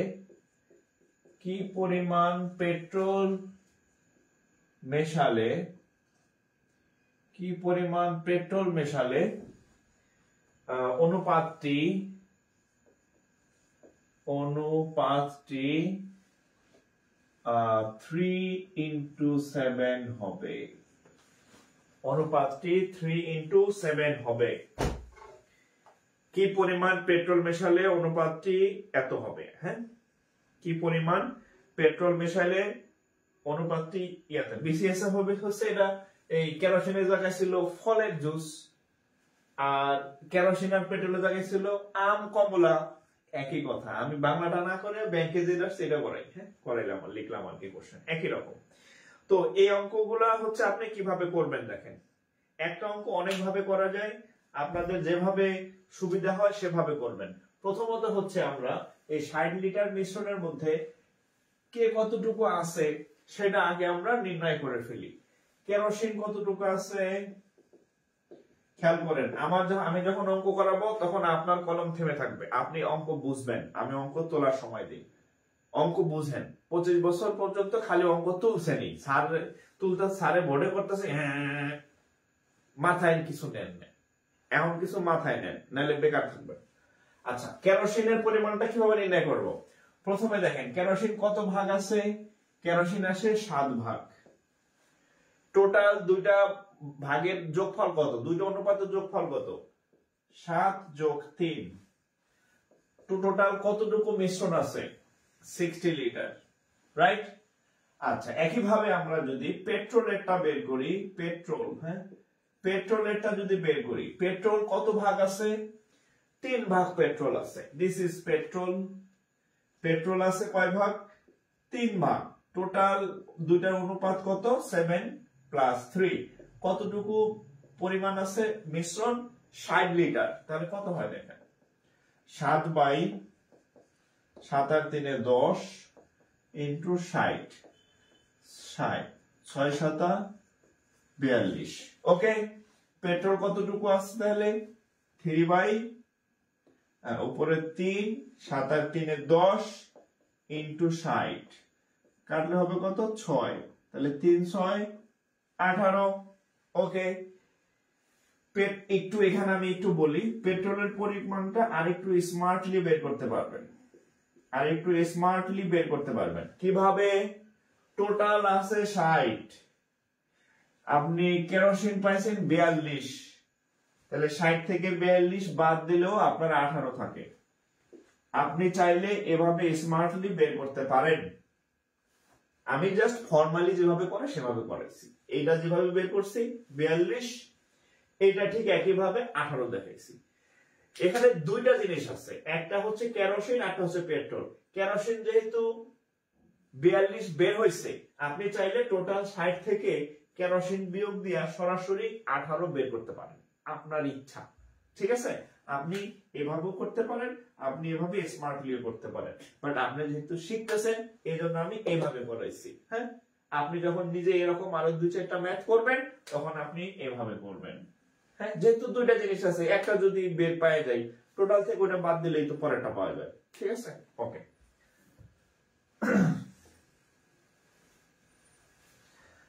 Speaker 1: অনুপাতটি 3:7 হবে। অনুপাতটি 3:7 হবে। কি পরিমাণ পেট্রোল মেশালে অনুপাতটি এত হবে? হ্যাঁ, কি পরিমাণ পেট্রোল মেশালে অনুপাতটি ইয়াতে বিসিএস হবে হচ্ছে, এটা এই কেরোসিনের জায়গায় ছিল ফলের জুস, আর কেরোসিন আর পেট্রোলের জায়গায় ছিল আম কমলা। একই কথা, আমি বাংলাটা না করে ব্যাংকে যেটা সেটা করাই। হ্যাঁ, করাইলাম, লিখলাম আর কি, কোশ্চেন একই রকম। তো এই অঙ্কগুলা হচ্ছে আপনি কিভাবে করবেন দেখেন। একটা অঙ্ক অনেক ভাবে করা যায়, আপনাদের যেভাবে সুবিধা হয় সেভাবে করবেন। প্রথমত হচ্ছে আমরা এই 60 লিটার মিশ্রণের মধ্যে কে কতটুকু আছে সেটা আগে আমরা নির্ণয় করে ফেলি। কেরোসিন কতটুকু আছে? খেয়াল করেন, আমি যখন অঙ্ক করাবো তখন আপনার কলম থেমে থাকবে, আপনি অঙ্ক বুঝবেন, আমি অঙ্ক তোলার সময় দিই, অঙ্ক বুঝেন। 25 বছর পর্যন্ত খালি অঙ্ক তুলছেনই, স্যারে বোর্ডে করতেছে, হ্যাঁ মাথায় কিছু নেন না, এমন কিছু মাথায় নেন, নাহলে বেকার থাকবে। আচ্ছা, কেরোসিনের পরিমাণটা কিভাবে নির্ণয় করব? প্রথমে দেখেন কেরোসিন কত ভাগ আছে, কেরোসিন আসে 7 ভাগ। টোটাল দুইটা ভাগের যোগফল কত, দুইটা অনুপাতের যোগফল কত, 7 যোগ 3। টোটাল কতটুকু মিশ্রণ আছে, 60 লিটার, রাইট? আচ্ছা, একইভাবে আমরা যদি পেট্রোলেরটা বের করি, পেট্রোল, হ্যাঁ পেট্রোলেরটা যদি বের করি, পেট্রোল কত ভাগ আছে, 3 ভাগ পেট্রোল আছে। দিস ইজ পেট্রোল, পেট্রোল আছে কয় ভাগ, 3 ভাগ। টোটাল দুইটার অনুপাত কত, 7 প্লাস 3। কতটুকু পরিমাণ আছে মিশ্রণ, 60 লিটার। তাহলে কত হয় দেখেন, 7 বাই 7 আর 3 10 ইন্টু 60, 6 7 42। ওকে, পেট্রোল কতটুকু আছে তাহলে, 3 বাই উপরে 3, 7 আর 3 10 ইন্টু 60, কাটলে হবে কত, 6। তাহলে 3 6 18। ওকে, একটু এখানে আমি একটু বলি, পেট্রোলের পরিমাণটা আরেকটু স্মার্টলি বের করতে পারবেন, আরেকটু স্মার্টলি বের করতে পারবেন কিভাবে? টোটাল আছে 60, আপনি কেরোসিন পাইছেন 42, তাহলে 60 থেকে 42 বাদ দিলেও আপনার 18 থাকে। আপনি চাইলে এভাবে স্মার্টলি বের করতে পারেন, আমি জাস্ট ফর্মালি যেভাবে করে সেভাবে করেছি। এইটা যেভাবে বের করছি 42, এটা ঠিক একইভাবে 18 দেখাইছি। এখানে দুইটা জিনিস আছে, একটা হচ্ছে কেরোসিন, একটা হচ্ছে পেট্রোল। কেরোসিন যেহেতু 42 বের হয়েছে, আপনি চাইলে টোটাল 60 থেকে কেরোসিন বিয়োগ দিয়া সরাসরি 18 বের করতে পারেন, আপনার ইচ্ছা। ঠিক আছে, আপনি এভাবেও করতে পারেন, আপনি এভাবে স্মার্টলিও করতে পারেন, বাট আপনি যেহেতু শিখতেছেন এই জন্য আমি এইভাবে করাইছি। হ্যাঁ, আপনি যখন নিজে এরকম আরো 2-4টা ম্যাথ করবেন তখন আপনি এভাবে করবেন। হ্যাঁ, যেহেতু দুইটা জিনিস আছে, একটা যদি বের পাওয়া যায় টোটাল থেকে ওটা বাদ দিলেই তো পরেরটা পাওয়া যায়। ঠিক আছে, ওকে।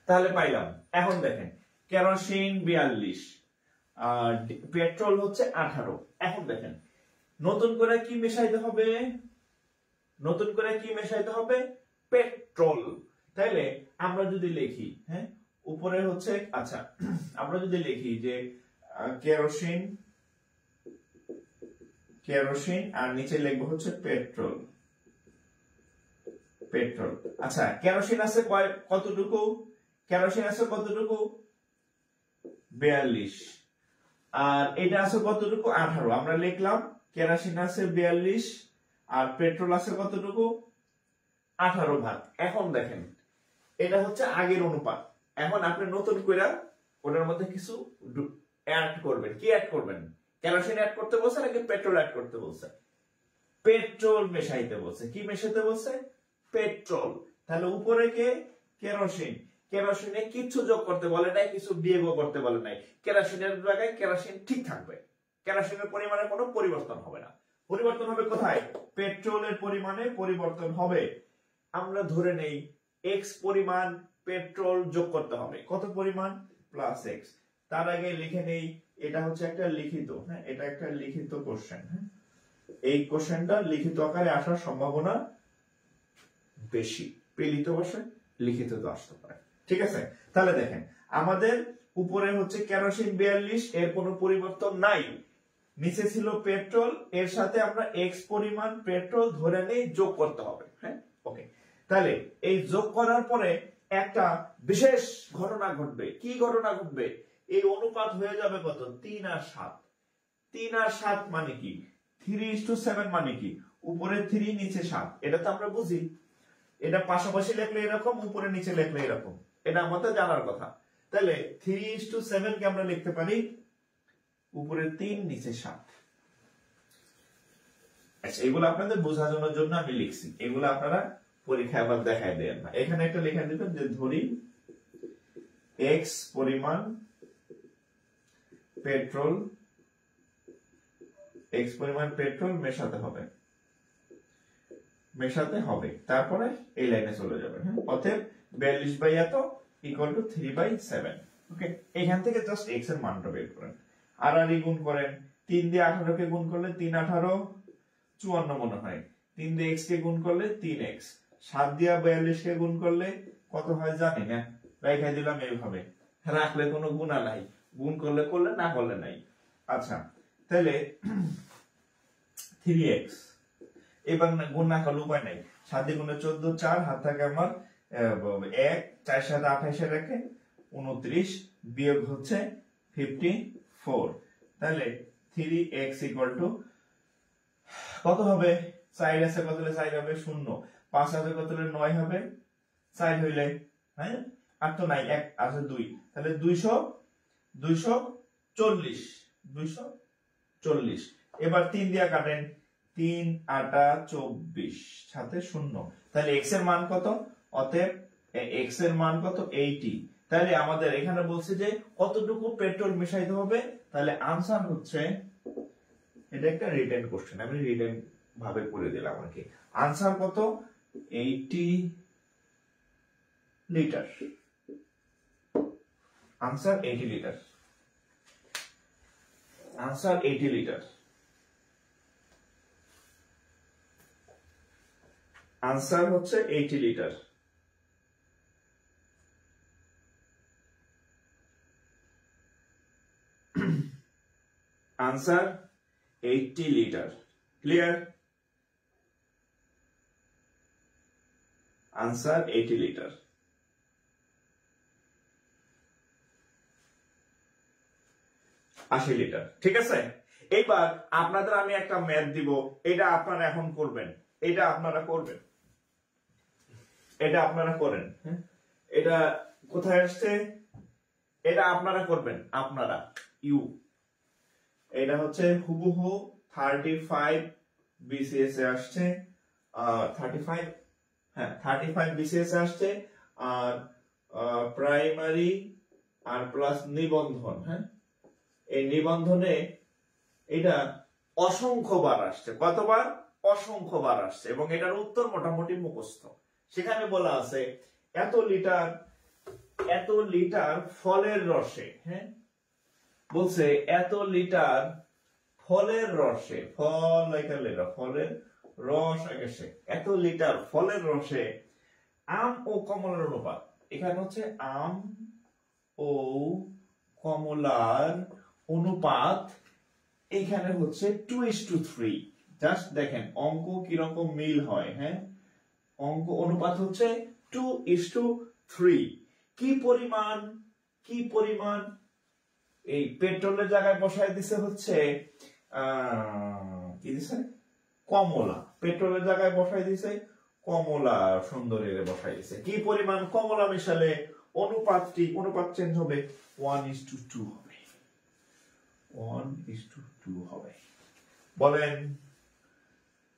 Speaker 1: তাহলে পাইলাম। এখন দেখেন কেরোসিন 42 আর পেট্রোল হচ্ছে 18। এখন দেখেন নতুন করে কি মেশাইতে হবে, নতুন করে কি মেশাইতে হবে, পেট্রোল। তাইলে আমরা যদি লিখি, হ্যাঁ উপরে হচ্ছে, আচ্ছা আমরা যদি লিখি যে কেরোসিন, কেরোসিন আর নিচে লিখবো হচ্ছে পেট্রোল, পেট্রোল। আচ্ছা, কেরোসিন আছে কতটুকু, কেরোসিন আছে কতটুকু, 42, আর এটা আছে কতটুকু, 18। আমরা লিখলাম কেরোসিন আছে 42 আর পেট্রোল আছে কতটুকু, 18 ভাগ। এখন দেখেন এটা হচ্ছে আগের অনুপাত, এখন আপনি নতুন করে ওটার মধ্যে কিছু অ্যাড করবেন। কি অ্যাড করবেন, কেরোসিন অ্যাড করতে বলছে নাকি পেট্রোল অ্যাড করতে বলছে? পেট্রোল মেশাইতে বলছে। কি মেশাইতে বলছে, পেট্রোল। তাহলে উপরে কে, কেরোসিন, কেরোসিনে কিছু যোগ করতে বলে নাই, কিছু বিয়োগ করতে বলে নাই। কেরোসিনের জায়গায় কেরোসিন ঠিক থাকবে, কেরোসিনের পরিমাণে কোনো পরিবর্তন হবে না। পরিবর্তন হবে কোথায়, পেট্রোলের পরিমাণে পরিবর্তন হবে। আমরা ধরে নেই এক্স পরিমাণ পেট্রোল যোগ করতে হবে, কত পরিমাণ, প্লাস এক্স। তার আগে লিখে নেই এটা হচ্ছে একটা লিখিত, হ্যাঁ এটা একটা লিখিত কোশ্চেন। হ্যাঁ, এই কোশ্চেনটা লিখিত আকারে আসার সম্ভাবনা বেশি, প্রেরিত ভাষায় লিখিত তো আসতে পারে। ঠিক আছে, তাহলে দেখেন আমাদের উপরে হচ্ছে কেরোসিন 42, এর কোনো পরিবর্তন নাই। নিচে ছিল পেট্রোল, এর সাথে আমরা এক্স পরিমাণ পেট্রোল ধরে নেই, যোগ করতে হবে। হ্যাঁ, ওকে। তাহলে এই যোগ করার পরে একটা বিশেষ ঘটনা ঘটবে। কি ঘটনা ঘটবে, এই অনুপাত হয়ে যাবে কত, 3 আর 7। 3 আর 7 মানে কি, 3:7 মানে কি, উপরে 3 নিচে 7। এটা তো আমরা বুঝি, এটা পাশাপাশি লিখলে এরকম, উপরে নিচে লিখলে এরকম, এটা আমাদের জানার কথা। তাহলে 3:7 কে আমরা লিখতে পারি উপরে 3 নিচে 7। আচ্ছা, এগুলো আপনাদের বোঝানোর জন্য আমি লিখছি, এগুলো আপনারা পরীক্ষায় আবার দেখায় দেন না। এখানে একটা লেখা দিবেন যে ধরি x পরিমাণ পেট্রোল x পরিমাণ পেট্রোল মেশাতে হবে তারপরে এই লাইনে চলে যাবে। হ্যাঁ, অতএব 42 বাই এত ইকুয়াল টু 3/7। ওকে, এখান থেকে জাস্ট x এর মানটা বের করেন। আর গুণ করেন, 3 দিয়ে 18 কে গুণ করলে 3 18 54 মনে হয়, 3 দিয়ে x কে গুণ করলে 3x, 7 দিয়ে 42 কে গুণ করলে কত হয় জানি না, রেখে দিলাম এইভাবে, রাখলে কোনো গুণা নাই, গুণ করলে করলে, না করলে নাই। আচ্ছা, তাহলে 3x, এবার গুণ না করলে উপায় নাই, 7 দিয়ে গুণে 14, 4 হাত থাকে আমার 1, 4 7 28 রেখে 29 বিয়োগ হচ্ছে 54। তাহলে 3x ইকুয়াল টু কত হবে? 4 আছে কত হলে 4 হবে 0, 5 আছে কত হলে 9 হবে, 4 হইলে, হ্যাঁ, আর তো নাই, 1 আছে 2, তাহলে 240। এবার 3 দিয়া কাটেন, 3 8 24 সাথে 0, তাহলে x এর মান কত? অতএব x এর মান কত? 80। তাহলে আমাদের এখানে বলছে যে কতটুকু পেট্রোল মেশাইতে হবে, তাহলে আনসার হচ্ছে, এটা একটা রিটেন কোশ্চেন, আমি রিটেন ভাবে করে দিলাম আর কি। আনসার কত? 80 litre. Answer 80 litre. Answer 80 litre. Answer হচ্ছে 80 litre. Answer 80 litre. Clear? Answer 80 litre. Litre. ঠিক আছে, এইবার আপনাদের আমি একটা ম্যাথ দিব, এটা আপনারা এখন করবেন, এটা আপনারা করবেন, এটা আপনারা করেন। এটা কোথায় আসছে? এটা আপনারা করবেন, আপনারা ইউ, এটা হচ্ছে হুবহু 35 বিসিএস এ আসছে, 35, হ্যাঁ 35 বিসিএস এ আসছে, আর প্রাইমারি আর প্লাস নিবন্ধন, হ্যাঁ এই নিবন্ধনে এটা অসংখ্যবার আসছে। কতবার? অসংখ্যবার আসছে, এবং এটার উত্তর মোটামুটি মুখস্থ। সেখানে বলা আছে এত লিটার ফলের রসে, হ্যাঁ বলছে এত লিটার ফলের রসে, ফল এখানে ফলের রস গেছে, এত লিটার ফলের রসে আম ও কমলার অনুপাত, এখানে হচ্ছে আম ও কমলার অনুপাত, এখানে হচ্ছে 2:3। জাস্ট দেখেন অঙ্ক কিরকম মিল হয়। হ্যাঁ, অঙ্ক অনুপাত হচ্ছে 2:3। কি পরিমাণ এই পেট্রোলের জায়গায় বসায় দিছে হচ্ছে কি দিছে? কমলা। পেট্রোলের জায়গায় বসায় দিছে কমলা, সুন্দরীরে বসায় দিছে। কি পরিমাণ কমলা মিশালে অনুপাত চেঞ্জ হবে, 1:2 হবে। 1:2 হবে। বলেন,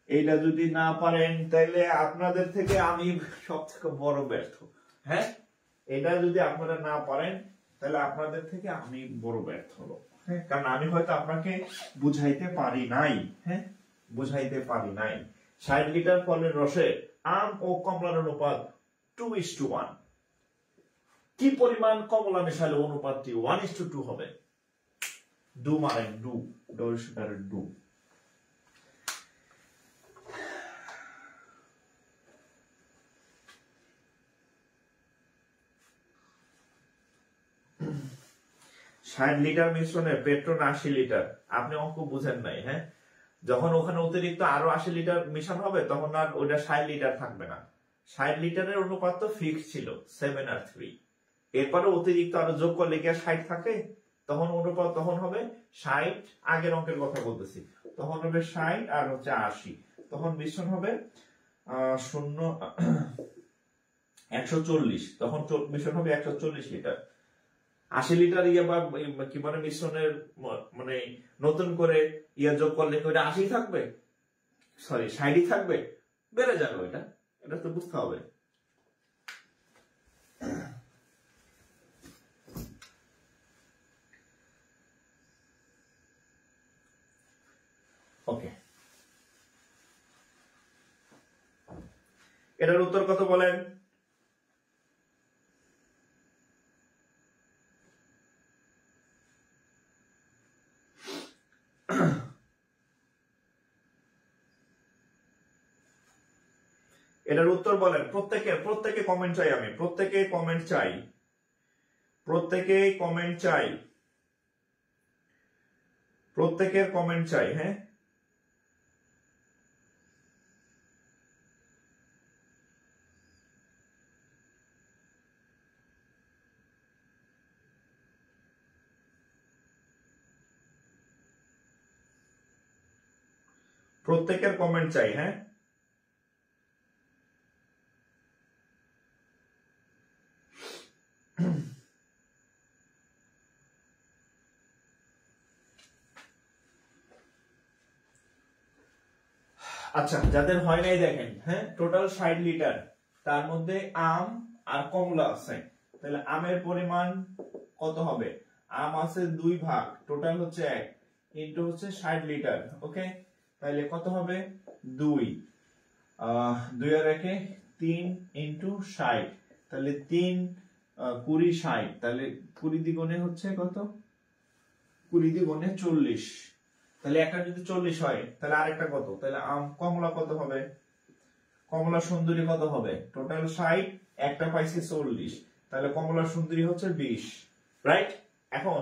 Speaker 1: এইটা যদি না পারেন তাহলে আপনাদের থেকে আমি সব থেকে বড় ব্যর্থ। হ্যাঁ, এটা যদি আপনারা না পারেন তাহলে আপনাদের থেকে আমি বড় ব্যর্থ হলো। হ্যাঁ, কারণ আমি হয়তো আপনাকে বুঝাইতে পারি নাই। হ্যাঁ, বুঝাইতে পারি নাই। 60 লিটার ফলের রসে আম ও কমলার অনুপাত 2:1। কি পরিমাণ কমলা মেশালে অনুপাতটি 1:2 হবে? ডু মারেন, ডু ডোর ডু। লিটার মিশ্রণে পেট্রোল 80 লিটার। আপনি অঙ্ক বুঝেন নাই। হ্যাঁ, যখন ওখানে অতিরিক্ত আরো 80 লিটার মিশানো হবে তখন আর ওইটা 60 লিটার থাকবে না। 60 লিটারের অনুপাত তো ফিক্স ছিল 7 আর 3। এরপরে অতিরিক্ত আরো যোগ করলে কি আর 60 থাকে? তখন অনুপাত তখন হবে 60, আগের অঙ্কের কথা বলতেছি, তখন হবে 60 আর হচ্ছে 80। তখন মিশ্রণ হবে 140। তখন মিশ্রণ হবে 140 লিটার। 80 লিটার বা কি মানে মিশ্রণের মানে নতুন করে যোগ করলে ওইটা 80 থাকবে, সরি 60 থাকবে, বেড়ে যাবে ওইটা। এটা তো বুঝতে হবে। এটার উত্তর কত বলেন? এটার উত্তর বলেন। প্রত্যেকে কমেন্ট চাই, আমি প্রত্যেকে কমেন্ট চাই, প্রত্যেকের কমেন্ট চাই। হ্যাঁ, প্রত্যেকের কমেন্ট চাই। হ্যাঁ, আচ্ছা, যাদের হয় নাই দেখেন। হ্যাঁ, টোটাল 60 লিটার, তার মধ্যে আম আর কমলা আছে, তাহলে আমের পরিমাণ কত হবে? আম আছে 2 ভাগ, টোটাল হচ্ছে 1 ইন্টু হচ্ছে 60 লিটার। ওকে, তাহলে কত হবে? 2 2 আর 1 3 ইন্টু 60, তাহলে 3 20 60, তাহলে 20 দ্বিগুণে হচ্ছে কত? 20 দ্বিগুণে 40, তাহলে একটা যদি 40 হয় তাহলে আরেকটা কত? তাহলে কমলা কত হবে? কমলা সুন্দরী কত হবে? টোটাল 60, একটা পাইছি 40, তাহলে কমলা সুন্দরী হচ্ছে 20। রাইট? এখন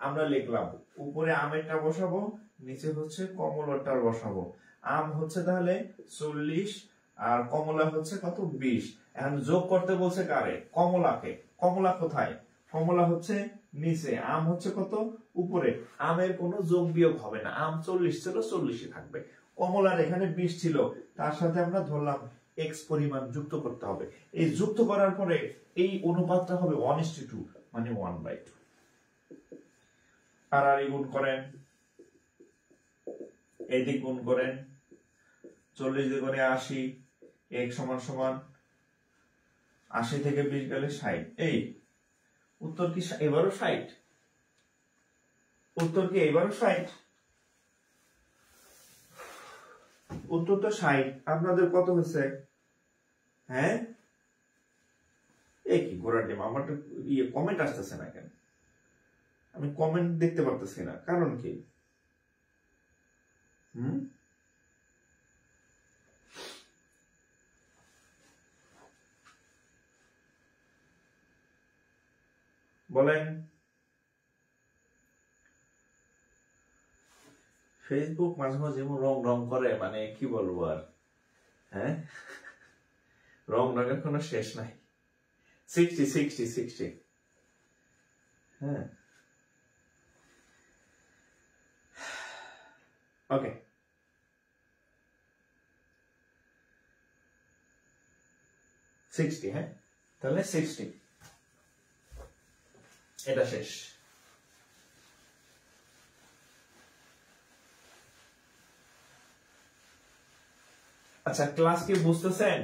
Speaker 1: আমরা লিখলাম, উপরে আমেরটা বসাবো, নিচে হচ্ছে কমলাটার বসাবো। আম হচ্ছে তাহলে 40 আর কমলা হচ্ছে কত? 20। এখন যোগ করতে বলছে কারে? কমলাকে। কমলা কোথায়? কমলা হচ্ছে নিচে, আম হচ্ছে কত? উপরে। আমের কোনো যোগ বিয়োগ হবে না, আম 40 ছিল, 40ই থাকবে। কমলার এখানে 20 ছিল, তার সাথে আমরা ধরলাম x পরিমাণ যুক্ত করতে হবে। এই যুক্ত করার পরে এই অনুপাতটা হবে 1:2, মানে 1/2। আর গুণ করেন, এই দিক গুণ করেন, 40 দ্বিগুণে 80, x সমান সমান 80 থেকে 20 গেলে 60। এই উত্তর কি এবারও 60? উত্তর কি এবারও 60? উত্তর তো 60। আপনাদের কত হয়েছে? হ্যাঁ, কি ঘোড়ার ডিম, আমার তো কমেন্ট আসতেছে না কেন? আমি কমেন্ট দেখতে পারতেছি না, কারণ কি? বলেন। ফেসবুক মাঝে মাঝে এমন রং করে, মানে কি বলবো আর। হ্যাঁ, রঙের কোনো শেষ নাই। 60। হ্যাঁ, ওকে, হ্যাঁ, তাহলে 60, এটা শেষ। আচ্ছা, ক্লাস কি বুঝতেছেন?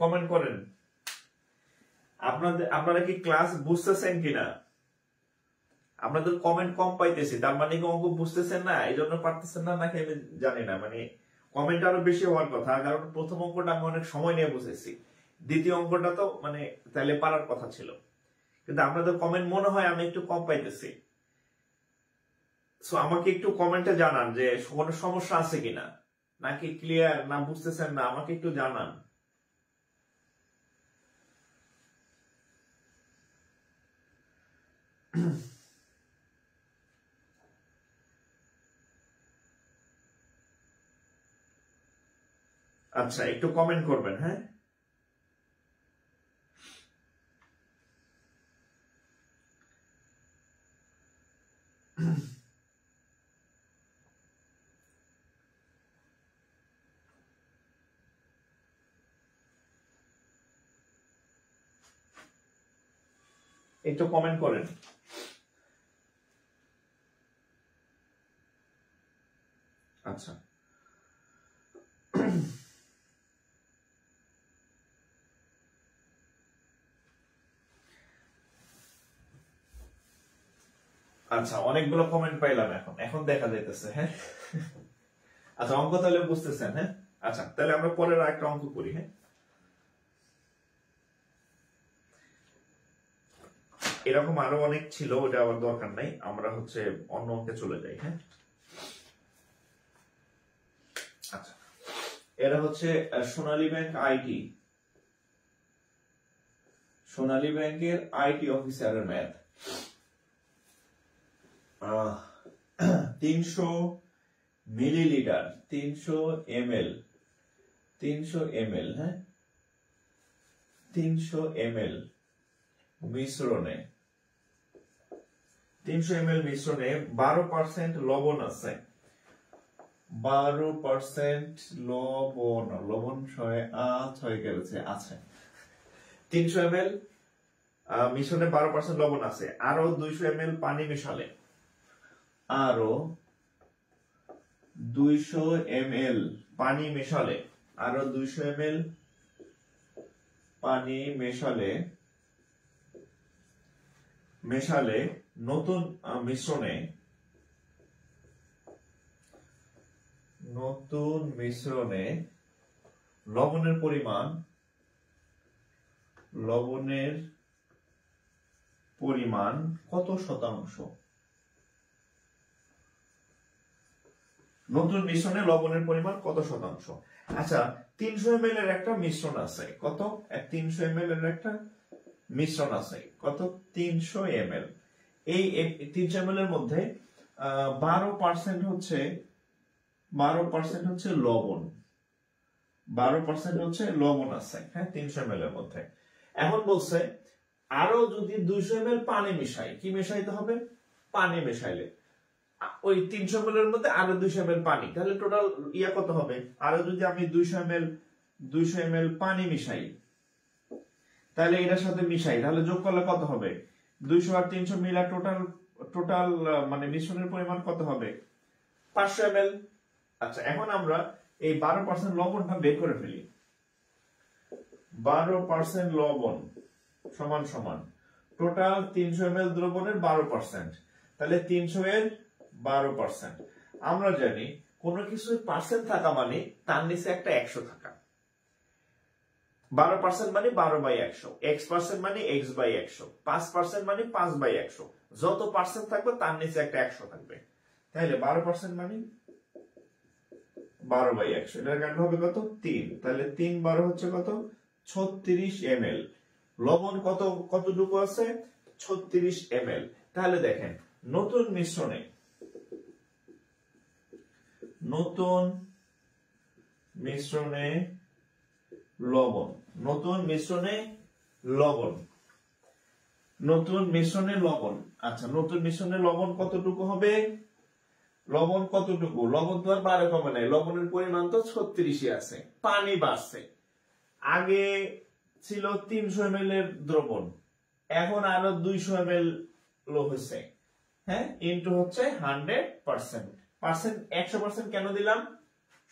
Speaker 1: কমেন্ট করেন। আপনারা কি ক্লাস বুঝতেছেন কিনা? আপনাদের কমেন্ট কম পাইতেছি, তার মানে কি অঙ্ক বুঝতেছেন না, এই জন্য পারতেছেন না, নাকি আমি জানি না। মানে কমেন্ট আরো বেশি হওয়ার কথা, কারণ প্রথম অঙ্কটা আমি অনেক সময় নিয়ে বুঝেছি, দ্বিতীয় অঙ্কটা তো মানে তাহলে পারার কথা ছিল, কিন্তু আপনাদের কমেন্ট মনে হয় আমি একটু কম পাইতেছি। সো আমাকে একটু কমেন্টে জানান যে কোনো সমস্যা আছে কিনা, নাকি ক্লিয়ার, না বুঝতেছেন না, আমাকে একটু জানান। আচ্ছা, একটু কমেন্ট করবেন। হ্যাঁ, একটু কমেন্ট করেন। আচ্ছা, আচ্ছা, অনেকগুলো কমেন্ট পাইলাম, এখন দেখা যাইতেছে। হ্যাঁ, আচ্ছা, অঙ্ক তাহলে বুঝতেছেন। হ্যাঁ, আচ্ছা, তাহলে আমরা পরের আরেকটা অঙ্ক করি। হ্যাঁ, এরকম আরো অনেক ছিল, ওটা আবার দরকার নাই, আমরা হচ্ছে অন্য অঙ্কে চলে যাই। হ্যাঁ, আচ্ছা, এরা হচ্ছে সোনালী ব্যাংক আইটি, সোনালী ব্যাংকের আইটি অফিসারের ম্যাথ। 300 মিলিলিটার, 300 ml, 300 ml, হ্যাঁ, 300 ml মিশ্রণে, 300 ml মিশ্রণে 12% লবণ আছে। 12% লবণ, লবণ 6 গেছে আছে। 300 ml মিশ্রণে 12% লবণ আছে, আরো 200 ml পানি মেশালে, আরো 200 ml পানি মেশালে, আরো 200 ml পানি মেশালে নতুন মিশ্রণে লবণের পরিমাণ কত শতাংশ? নতুন মিশ্রণে লবণের পরিমাণ কত শতাংশ? আচ্ছা, 300 ml এর একটা মিশ্রণ আছে, কত? 300 ml এর একটা মিশ্রণ আছে, কত? 300 ml। এই 300 ml এর মধ্যে 12% হচ্ছে লবণ, 12% হচ্ছে লবণ আছে, হ্যাঁ, 300 ml এর মধ্যে। এখন বলছে আরো যদি 200 ml পানি মিশাই, কি মেশাইতে হবে? পানি মেশাইলে ওই 300 ml এর মধ্যে আরো 200 ml পানি, তাহলে টোটাল ইয়া কত হবে? আরো যদি আমি 200 ml পানি মিশাই, তাহলে এটার সাথে মিশাই, তাহলে যোগ করলে কত হবে? 200 আর 300 মিলা টোটাল মানে মিশ্রণের পরিমাণ কত হবে? 500 ml। আচ্ছা, এখন আমরা এই 12% লবণটা বের করে ফেলি। 12% লবণ সমান সমান টোটাল 300 ml দ্রবণের 12%, তাহলে 300 এর 12%। আমরা জানি কোন কিছু পার্সেন্ট থাকা মানে তার নিচে একটা 100 থাকা। 12% মানে 12/100, x% মানে x/100, 5% মানে 5/100, যত পার্সেন্ট থাকবে তার নিচে একটা 100 থাকবে। তাহলে 12% মানে 12/100, এটার কাণ্ড হবে কত? 3। তাহলে 3 12 হচ্ছে কত? 36 ml। লবণ কতটুকু আছে? 36 ml। তাহলে দেখেন, নতুন মিশ্রণে লবণ, নতুন মিশ্রণে লবণ। আচ্ছা, নতুন মিশ্রণে লবণ কতটুকু হবে? লবণ কতটুকু? লবণ তো আর 12 কমে নাই, লবণের পরিমাণ তো 36 আছে, পানি বাড়ছে। আগে ছিল 300 ml এর দ্রবণ, এখন আরো 200 ml হয়েছে, হ্যাঁ, ইনটু হচ্ছে 100%। 100% কেন দিলাম?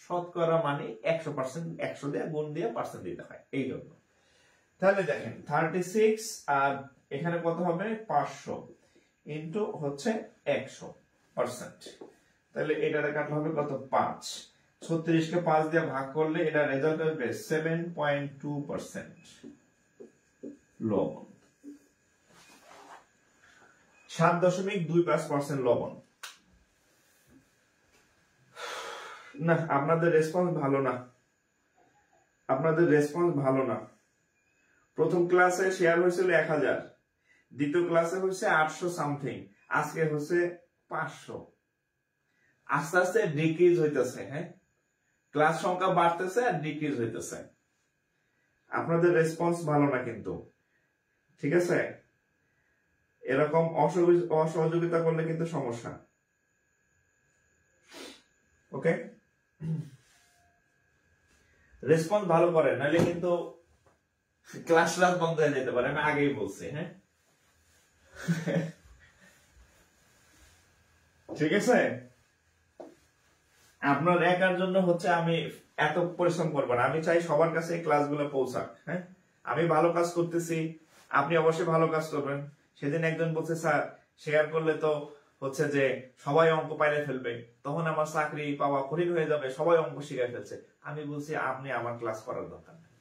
Speaker 1: শতকরা মানে 100%, 100 দিয়ে গুণ দিয়ে পার্সেন্ট দিতে হয়, এই জন্য। তাহলে দেখেন 36 আর এখানে কত হবে? 500 ইনটু হচ্ছে 100%। তাহলে এটার কাটা হবে কত? 5। 36 কে 5 দিয়ে ভাগ করলে এটা রেজাল্ট হবে 7.2% লবণ। 7.25% লবণ। না, আপনাদের রেসপন্স ভালো না। প্রথম ক্লাসে শেয়ার হয়েছিল 1000, দ্বিতীয় ক্লাসে হয়েছে 800 সামথিং, আজকে হচ্ছে 500। আস্তে আস্তে ডিক্রিজ হইতেছে, হ্যাঁ, ক্লাস সংখ্যা বাড়তেছে আর ডিক্রিজ হইতেছে। আপনাদের রেসপন্স ভালো না কিন্তু, ঠিক আছে? এরকম অসহযোগিতা করলে কিন্তু সমস্যা। ওকে, রেসপন্স ভালো করে, নাহলে কিন্তু ক্লাস বন্ধ হয়ে যেতে পারে, আমি আগেই বলছি। হ্যাঁ, ঠিক আছে? আপনার একার জন্য হচ্ছে আমি এত পরিশ্রম করবো না, আমি চাই সবার কাছে এই ক্লাসগুলো পৌঁছাক। হ্যাঁ, আমি ভালো কাজ করতেছি, আপনি অবশ্যই ভালো কাজ করবেন। সেদিন একজন বলছে, স্যার শেয়ার করলে তো হচ্ছে যে সবাই অঙ্ক পাইলে ফেলবে, তখন আমার চাকরি পাওয়া কঠিন হয়ে যাবে, সবাই অঙ্ক শিখাই ফেলছে। আমি বলছি আপনি আমার ক্লাস করার দরকার নেই,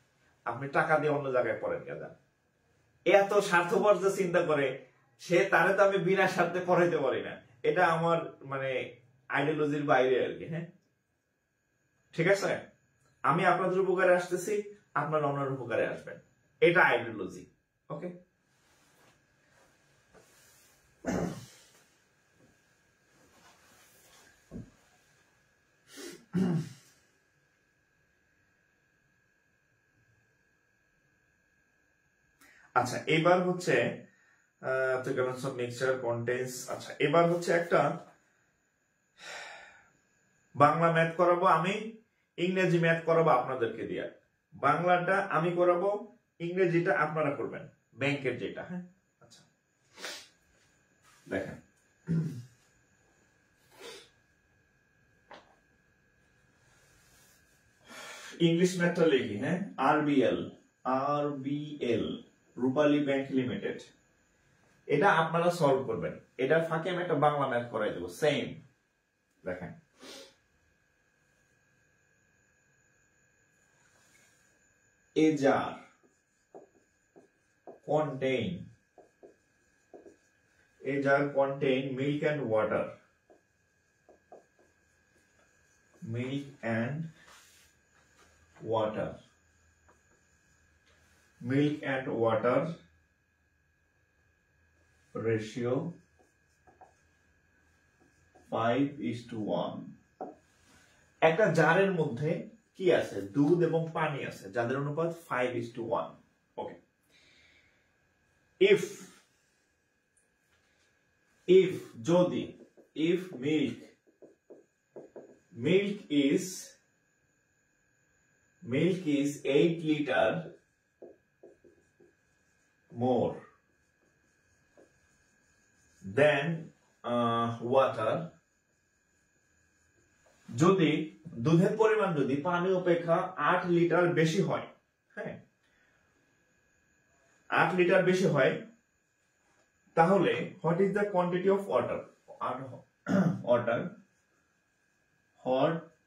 Speaker 1: আপনি টাকা দিয়ে অন্য জায়গায় পড়েন গেলেন। এত স্বার্থপর যে চিন্তা করে সে, তারে তো আমি বিনা স্বার্থে পড়াইতে পারি না। এটা আমার মানে আইডিওলজির বাইরে আর কি। হ্যাঁ, ঠিক আছে, আমি আপনাদের উপকারে আসতেছি, আপনারা অন্যের উপকারে আসবেন, এটা আইডিওলজি। ওকে, আচ্ছা এবার হচ্ছে মিক্সচার কন্টেন্টস। আচ্ছা এবার হচ্ছে একটা বাংলা ম্যাথ করাবো আমি, ইংরেজি ম্যাথ করাবো আপনাদেরকে দিয়ে। বাংলাটা আমি করাবো, ইংরেজিটা আপনারা করবেন, ব্যাংকের যেটা। হ্যাঁ, আচ্ছা দেখেন, ইংলিশ ম্যাথটা লিখি। হ্যাঁ, আরবিএল রূপালী ব্যাংক লিমিটেড, এটা আপনারা সলভ করবেন। এটার ফাঁকে আমি একটা বাংলা ম্যাথ করাই দেবো সেম। দেখেন, a jar contain milk and water, ratio 5:1। একটা জারের মধ্যে কি আছে, দুধ এবং পানি আছে, যাদের অনুপাত 5:1। ওকে, যদি milk is 8 liter more than water, যদি দুধের পরিমাণ যদি পানি অপেক্ষা 8 লিটার বেশি হয়, হ্যাঁ 8 লিটার বেশি হয়, তাহলে what is the quantity of water?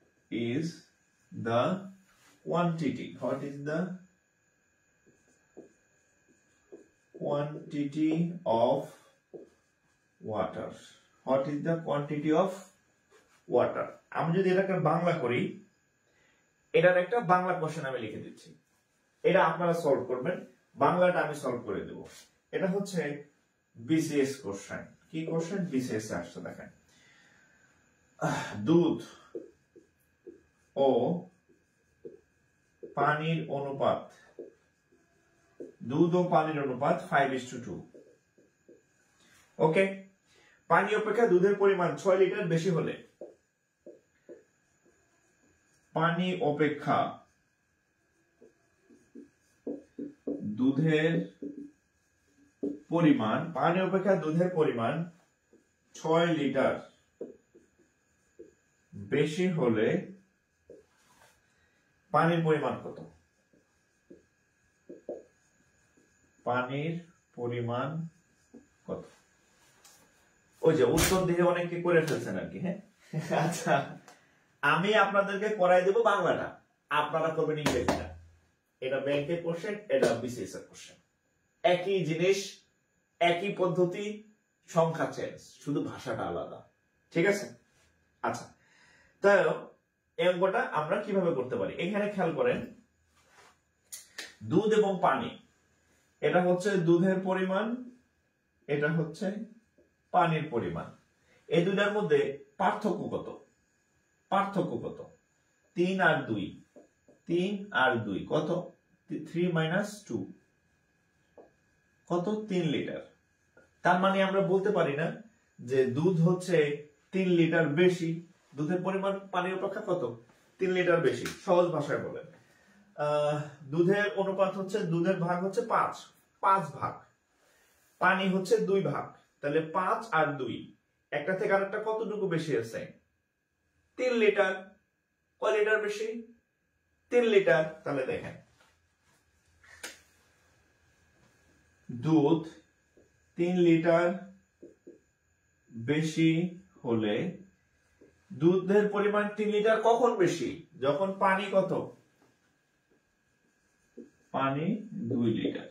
Speaker 1: What is the quantity of water? আমি যদি এটাকে বাংলা করি, এটার একটা বাংলা কোশ্চেন আমি লিখে দিচ্ছি, এটা আপনারা সলভ করবেন, বাংলাটা আমি সলভ করে দেব। এটা হচ্ছে বিসিএস কোশ্চেন। কি কোশ্চেন? বিসিএস আসছে। দেখেন, দুধ ও পানির অনুপাত 5:2। ওকে, পানি অপেক্ষা দুধের পরিমাণ 6 লিটার বেশি হলে, পানি অপেক্ষা দুধের পরিমাণ 6 লিটার বেশি হলে পানির পরিমাণ কত? ওই যে উত্তর দিয়ে অনেকে করে ফেলছেন আর কি। হ্যাঁ, আচ্ছা আমি আপনাদেরকে করাই দেব বাংলাটা, আপনারা করবেন ইংরেজিটা। এটা ব্যাংকের কোশ্চেন, এটা বিসিএস এর কোশ্চেন, একই জিনিস, একই পদ্ধতি, সংখ্যা চেঞ্জ, শুধু ভাষাটা আলাদা। ঠিক আছে, আচ্ছা তাহলে এই অঙ্কটা আমরা কিভাবে করতে পারি? এখানে খেয়াল করেন, দুধ এবং পানি, এটা হচ্ছে দুধের পরিমাণ, এটা হচ্ছে পানির পরিমাণ। এই দুইটার মধ্যে পার্থক্য কত? 3 আর 2 কত? 3 - 2 কত? 3 লিটার। তার মানে আমরা বলতে পারি না যে দুধ হচ্ছে 3 লিটার বেশি, দুধের পরিমাণ পানির অপেক্ষা কত? 3 লিটার বেশি। সহজ ভাষায় বলেন, দুধের অনুপাত হচ্ছে, দুধের ভাগ হচ্ছে 5 ভাগ, পানি হচ্ছে 2 ভাগ, তাহলে 5 আর 2 একটা থেকে আরেকটা কতটুকু বেশি আছে? 3 লিটার। কয় লিটার বেশি? 3 লিটার। তাহলে দেখেন, দুধ 3 লিটার বেশি হলে দুধের পরিমাণ 3 লিটার কখন বেশি? যখন পানি কত? পানি 2 লিটার।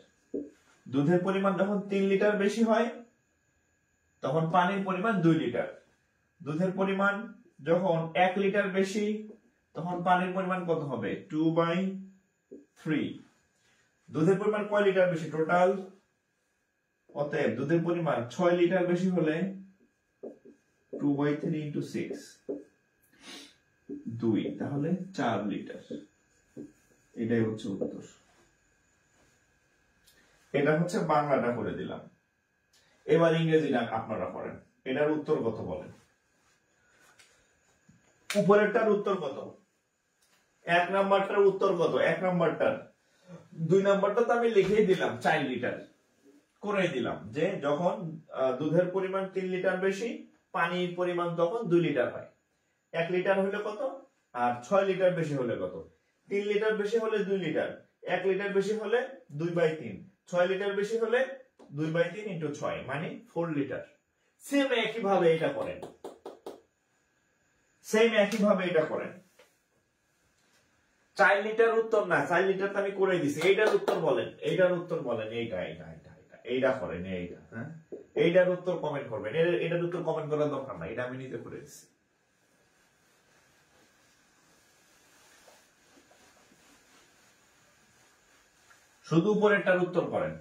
Speaker 1: দুধের পরিমাণ যখন 3 লিটার বেশি হয় তখন পানির পরিমাণ 2 লিটার। দুধের পরিমাণ যখন 1 লিটার বেশি তখন পানির পরিমাণ কত হবে? 2/3। দুধের পরিমাণ কয় লিটার বেশি টোটাল? অতএব দুধের পরিমাণ 6 লিটার বেশি হলে 2/3 into 6 2, তাহলে 4 লিটার। এটাই হচ্ছে উত্তর। এটা হচ্ছে বাংলাটা করে দিলাম। এবার ইংরেজিটা আপনারা করেন। এটার উত্তর কত বলেন? উপরেরটার উত্তর কত? 1 নাম্বারটার উত্তর কত? 1 নাম্বারটার। 2 নাম্বারটা তো আমি লিখেই দিলাম 4 লিটার করে দিলাম, যে যখন দুধের পরিমাণ 3 লিটার বেশি পানির পরিমাণ তখন 2 লিটার হয়। 1 লিটার হলে কত আর 6 লিটার বেশি হলে কত? 3 লিটার বেশি হলে 2 লিটার, 1 লিটার বেশি হলে 2/3, 6 লিটার বেশি হলে 2/3 into 6 মানে 4 লিটার। সেম একই ভাবে এটা করেন, সেম একই ভাবে এটা করেন। 4 লিটার উত্তর না, 4 লিটার তো আমি করে দিছি। এইটার উত্তর বলেন, এইটার উত্তর বলেন। এইটা করেন, এইটা। হ্যাঁ, এইটার উত্তর কমেন্ট করবেন। এটার উত্তর কমেন্ট করার দরকার নাই, এটা আমি নিজে করে দিছি। শুধু উপরেরটার উত্তর করেন।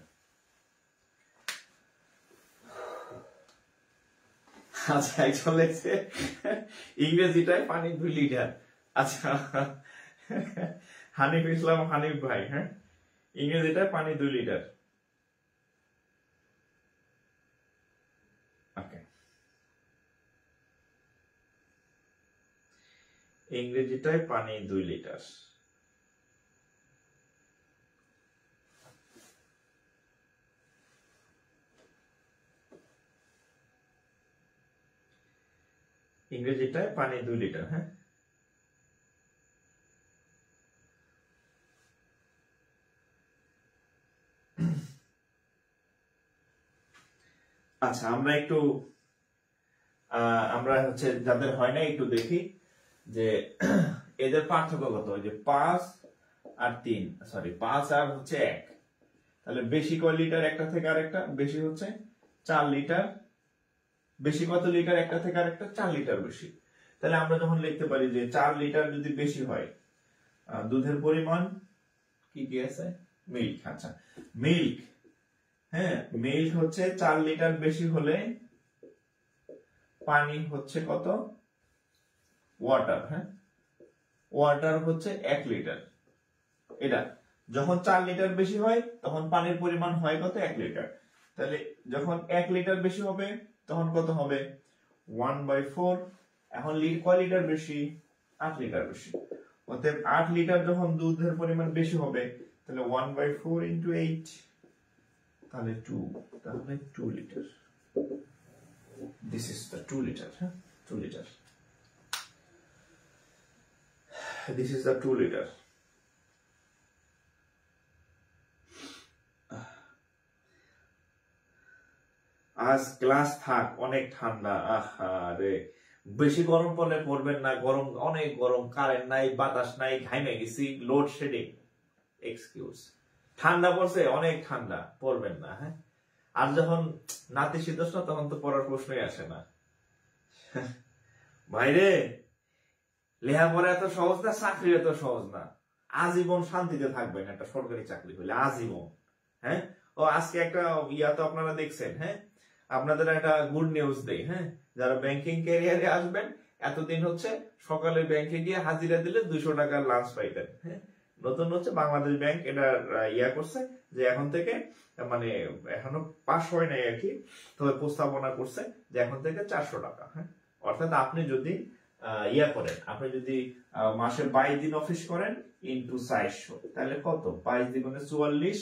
Speaker 1: আচ্ছা, একজন লেগছে ইংরেজিটায় পানি 2 লিটার। আচ্ছা, হানিফ ইসলাম হানিফ ভাই, হ্যাঁ, ইংরেজিটায় পানি 2 লিটার। ওকে, ইংরেজিটায় পানি 2 লিটার। ইংরেজিটায় পানি 2 লিটার। হ্যাঁ, আচ্ছা, আমরা একটু আমরা হচ্ছে যাদের হয় না একটু দেখি যে এদের পার্থক্য কত। যে 5 আর 3, সরি 5 আর হচ্ছে 1, তাহলে বেশি কয় লিটার একটা থেকে আরেকটা? বেশি হচ্ছে 4 লিটার। বেশি কত লিটার একটা থেকে আরেকটা? 4 লিটার বেশি। তাহলে আমরা যখন লিখতে পারি যে 4 লিটার যদি বেশি হয়, দুধের পরিমাণ কি কি আছে? মিল্ক। আচ্ছা, মিল্ক, হ্যাঁ, মিল্ক হচ্ছে 4 লিটার বেশি হলে পানি হচ্ছে কত? ওয়াটার। হ্যাঁ, ওয়াটার হচ্ছে 1 লিটার। এটা যখন 4 লিটার বেশি হয় তখন পানির পরিমাণ হয় কত? 1 লিটার। তাহলে যখন 1 লিটার বেশি হবে তখন কত হবে? 1/4। এখন কয় লিটার বেশি? 8 লিটার বেশি। অতএব 8 লিটার যখন দুধের পরিমাণ বেশি হবে তাহলে 1/4 into 8, তাহলে 2, তাহলে 2 litre. This is the 2 liter, huh? 2 liter. This is the 2 liter. আজ ক্লাস থাক, অনেক ঠান্ডা। আরে বেশি গরম পড়লে পড়বেন না, গরম অনেক গরম, কারেন্ট নাই, বাতাস নাই, ঘাইমে গেছি, লোড শেডিং। এক্সকিউজ। ঠান্ডা পড়ছে, অনেক ঠান্ডা, পড়বেন না। হ্যাঁ, আর যখন নাতিশীতোষ্ণ তখন তো পড়ার প্রশ্নই আসে না। ভাইরে, লেখাপড়া এত সহজ না, চাকরি এত সহজ না। আজীবন শান্তিতে থাকবেন একটা সরকারি চাকরি হলে, আজীবন। হ্যাঁ, ও আজকে একটা ইয়া তো আপনারা দেখছেন। হ্যাঁ, আপনাদের একটা গুড নিউজ দেই। হ্যাঁ, যারা ব্যাংকিং ক্যারিয়ারে আসবেন, এতদিন হচ্ছে সকালে ব্যাংকে গিয়ে হাজিরা দিলে 200 টাকার লাঞ্চ পাইতেন। হ্যাঁ, নতুন হচ্ছে বাংলাদেশ ব্যাংক এটা ইয়া করছে যে এখন থেকে, মানে এখনো পাস হয় নাই আর কি, তবে প্রস্তাবনা করছে যে এখন থেকে 400 টাকা। হ্যাঁ, অর্থাৎ আপনি যদি ইয়া করেন, আপনি যদি মাসে 22 দিন অফিস করেন ইন্টু 400, তাহলে কত? 22 দ্বিগুণে 44,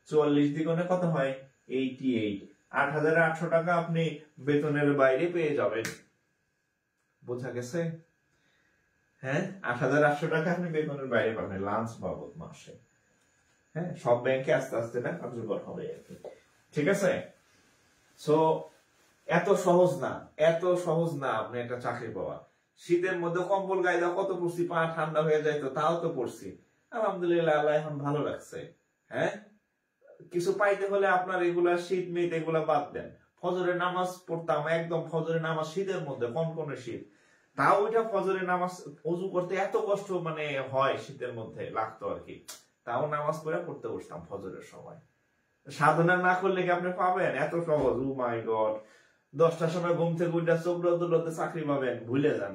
Speaker 1: 44 দ্বিগুণে কত হয়? 88। 8,800 টাকা আপনি বেতনের বাইরে পেয়ে যাবেন। বোঝা গেছে? হ্যাঁ, 8,800 টাকা আপনি বেতনের বাইরে পাবেন লাঞ্চ বাবদ মাসে। হ্যাঁ, সব ব্যাংকে আস্তে আস্তে এটা কার্যকর হবে আর কি। ঠিক আছে? সো এত সহজ না, এত সহজ না আপনি একটা চাকরি পাওয়া। শীতের মধ্যে কম্বল গায়ে দাও কত পড়ছি, পা ঠান্ডা হয়ে যায় তো তাও তো পড়ছি, আলহামদুলিল্লাহ আল্লাহ এখন ভালো লাগছে। হ্যাঁ, কিছু পাইতে হলে আপনার এগুলা শীত মিট এগুলা বাদ দেন। ফজরের নামাজ পড়তাম, একদম ফজরের নামাজ শীতের মধ্যে কনকনে শীত, তাও ওইটা ফজরের নামাজ অজু করতে এত কষ্ট মানে হয় শীতের মধ্যে লাগতো আর কি, তাও নামাজ পড়ে পড়তে বসতাম ফজরের সময়। সাধনা না করলে কি আপনি পাবেন এত সহজ? ও মাই গড, 10টার সময় ঘুম থেকে উঠে চোখ রোদে চাকরি পাবেন, ভুলে যান,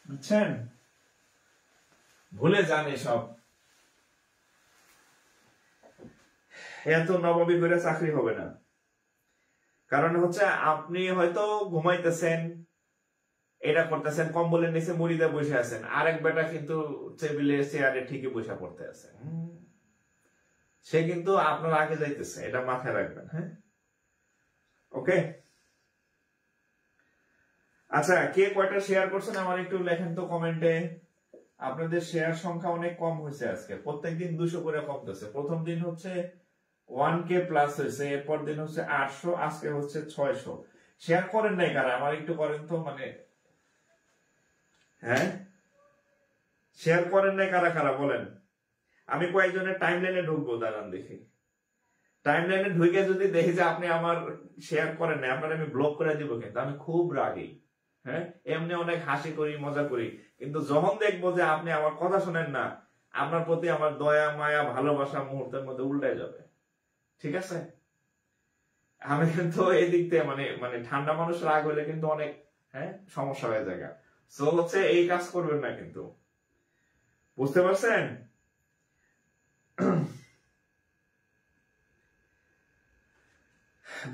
Speaker 1: বুঝছেন? ভুলে যান এসব। এত নবাবী করে চাকরি হবে না। কারণ হচ্ছে আপনি হয়তো ঘুমাইতেছেন, এটা করতেছেন, কম্বলের নিচে মুড়িতে বসে আছেন, আরেক বেটা কিন্তু টেবিলে চেয়ারে ঠিকই বসে পড়তে আছে, সে কিন্তু আপনার আগে যাইতেছে, এটা মাথায় রাখবেন। হ্যাঁ, ওকে। আচ্ছা, কে কয়টা শেয়ার করছেন আমার একটু লেখেন তো কমেন্টে। আপনাদের শেয়ার সংখ্যা অনেক কম হয়েছে আজকে, প্রত্যেকদিন 200 করে কমতেছে। প্রথম দিন হচ্ছে 1K প্লাস হয়েছে, এরপর দিন হচ্ছে 800, আজকে হচ্ছে 600। শেয়ার করেন নাই কারা? আমার একটু করেন তো, মানে হ্যাঁ, শেয়ার করেন নাই কারা কারা বলেন। আমি কয়েকজনের টাইম লাইনে ঢুকবো, দাঁড়ান দেখি। টাইম লাইনে ঢুকে যদি দেখি যে আপনি আমার শেয়ার করেন নাই, আপনার আমি ব্লক করে দিব, কিন্তু আমি খুব রাগী। হ্যাঁ, এমনি অনেক হাসি করি, মজা করি, কিন্তু যখন দেখবো যে আপনি আমার কথা শোনেন না, আপনার প্রতি আমার দয়া মায়া ভালোবাসা মুহূর্তের মধ্যে উল্টে যাবে। ঠিক আছে? আমি কিন্তু এই দিক থেকে মানে মানে ঠান্ডা মানুষ রাগ হইলে কিন্তু অনেক সমস্যা হয়ে যায়। সো হচ্ছে এই কাজ করবেন না কিন্তু, বুঝতে পারছেন?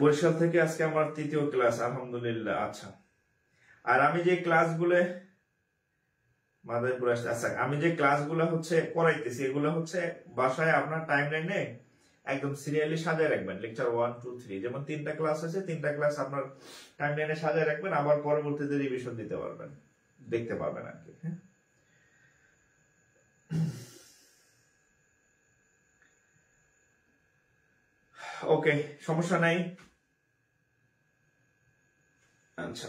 Speaker 1: বরিশাল থেকে আজকে আমার 3য় ক্লাস, আলহামদুলিল্লাহ। আচ্ছা, আর আমি যে ক্লাসগুলো মাদারীপুর আসছে, আচ্ছা আমি যে ক্লাসগুলো হচ্ছে করাইতেছি এগুলো হচ্ছে বাসায় আপনার টাইম লাইনে একদম সিরিয়ালি সাজায় রাখবেন। লেকচার 1, 2, 3 যেমন 3টা ক্লাস আছে, 3টা ক্লাস আপনার টাইম লাইনে সাজায় রাখবেন, আবার পরবর্তীতে রিভিশন দিতে পারবেন, দেখতে পাবেন আর কি। হ্যাঁ, ওকে, সমস্যা নাই। আচ্ছা,